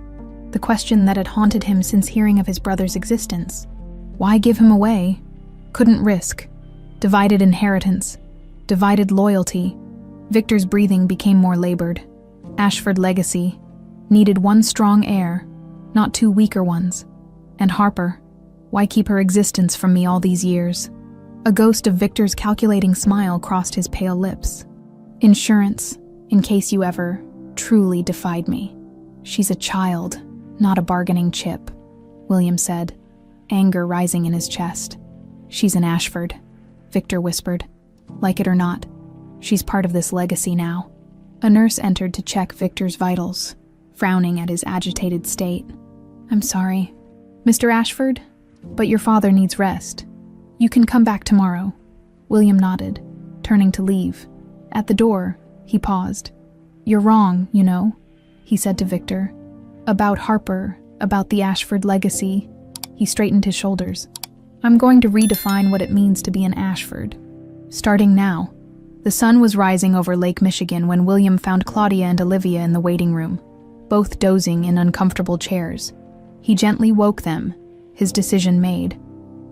the question that had haunted him since hearing of his brother's existence. Why give him away? Couldn't risk. Divided inheritance. Divided loyalty. Victor's breathing became more labored. Ashford legacy. Needed one strong heir, not two weaker ones. And Harper. Why keep her existence from me all these years? A ghost of Victor's calculating smile crossed his pale lips. "Insurance, in case you ever truly defied me. She's a child, not a bargaining chip," William said, anger rising in his chest. "She's an Ashford," Victor whispered. "Like it or not, she's part of this legacy now." A nurse entered to check Victor's vitals, frowning at his agitated state. "I'm sorry, Mr. Ashford, but your father needs rest. You can come back tomorrow." William nodded, turning to leave. At the door, he paused. "You're wrong, you know," he said to Victor. "About Harper, about the Ashford legacy." He straightened his shoulders. "I'm going to redefine what it means to be an Ashford. Starting now." The sun was rising over Lake Michigan when William found Claudia and Olivia in the waiting room, both dozing in uncomfortable chairs. He gently woke them, his decision made.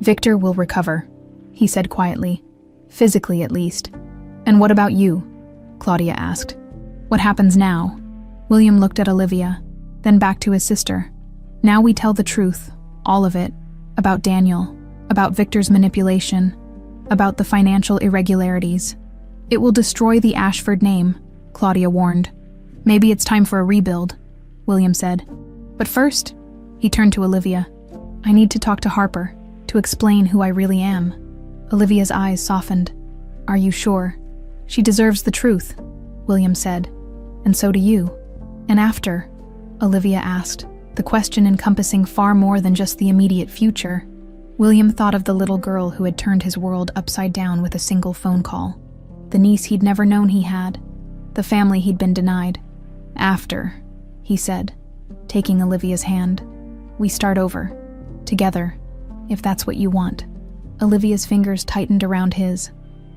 "Victor will recover," he said quietly. "Physically, at least." "And what about you?" Claudia asked. "What happens now?" William looked at Olivia, then back to his sister. "Now we tell the truth, all of it, about Daniel, about Victor's manipulation, about the financial irregularities. It will destroy the Ashford name," Claudia warned. "Maybe it's time for a rebuild," William said. "But first," he turned to Olivia, "I need to talk to Harper, to explain who I really am." Olivia's eyes softened. "Are you sure?" "She deserves the truth," William said. "And so do you." "And after?" Olivia asked, the question encompassing far more than just the immediate future. William thought of the little girl who had turned his world upside down with a single phone call. The niece he'd never known he had. The family he'd been denied. "After," he said, taking Olivia's hand. "We start over. Together. If that's what you want." Olivia's fingers tightened around his.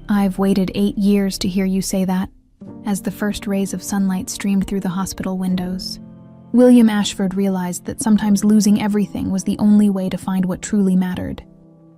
"I've waited 8 years to hear you say that," as the first rays of sunlight streamed through the hospital windows. William Ashford realized that sometimes losing everything was the only way to find what truly mattered.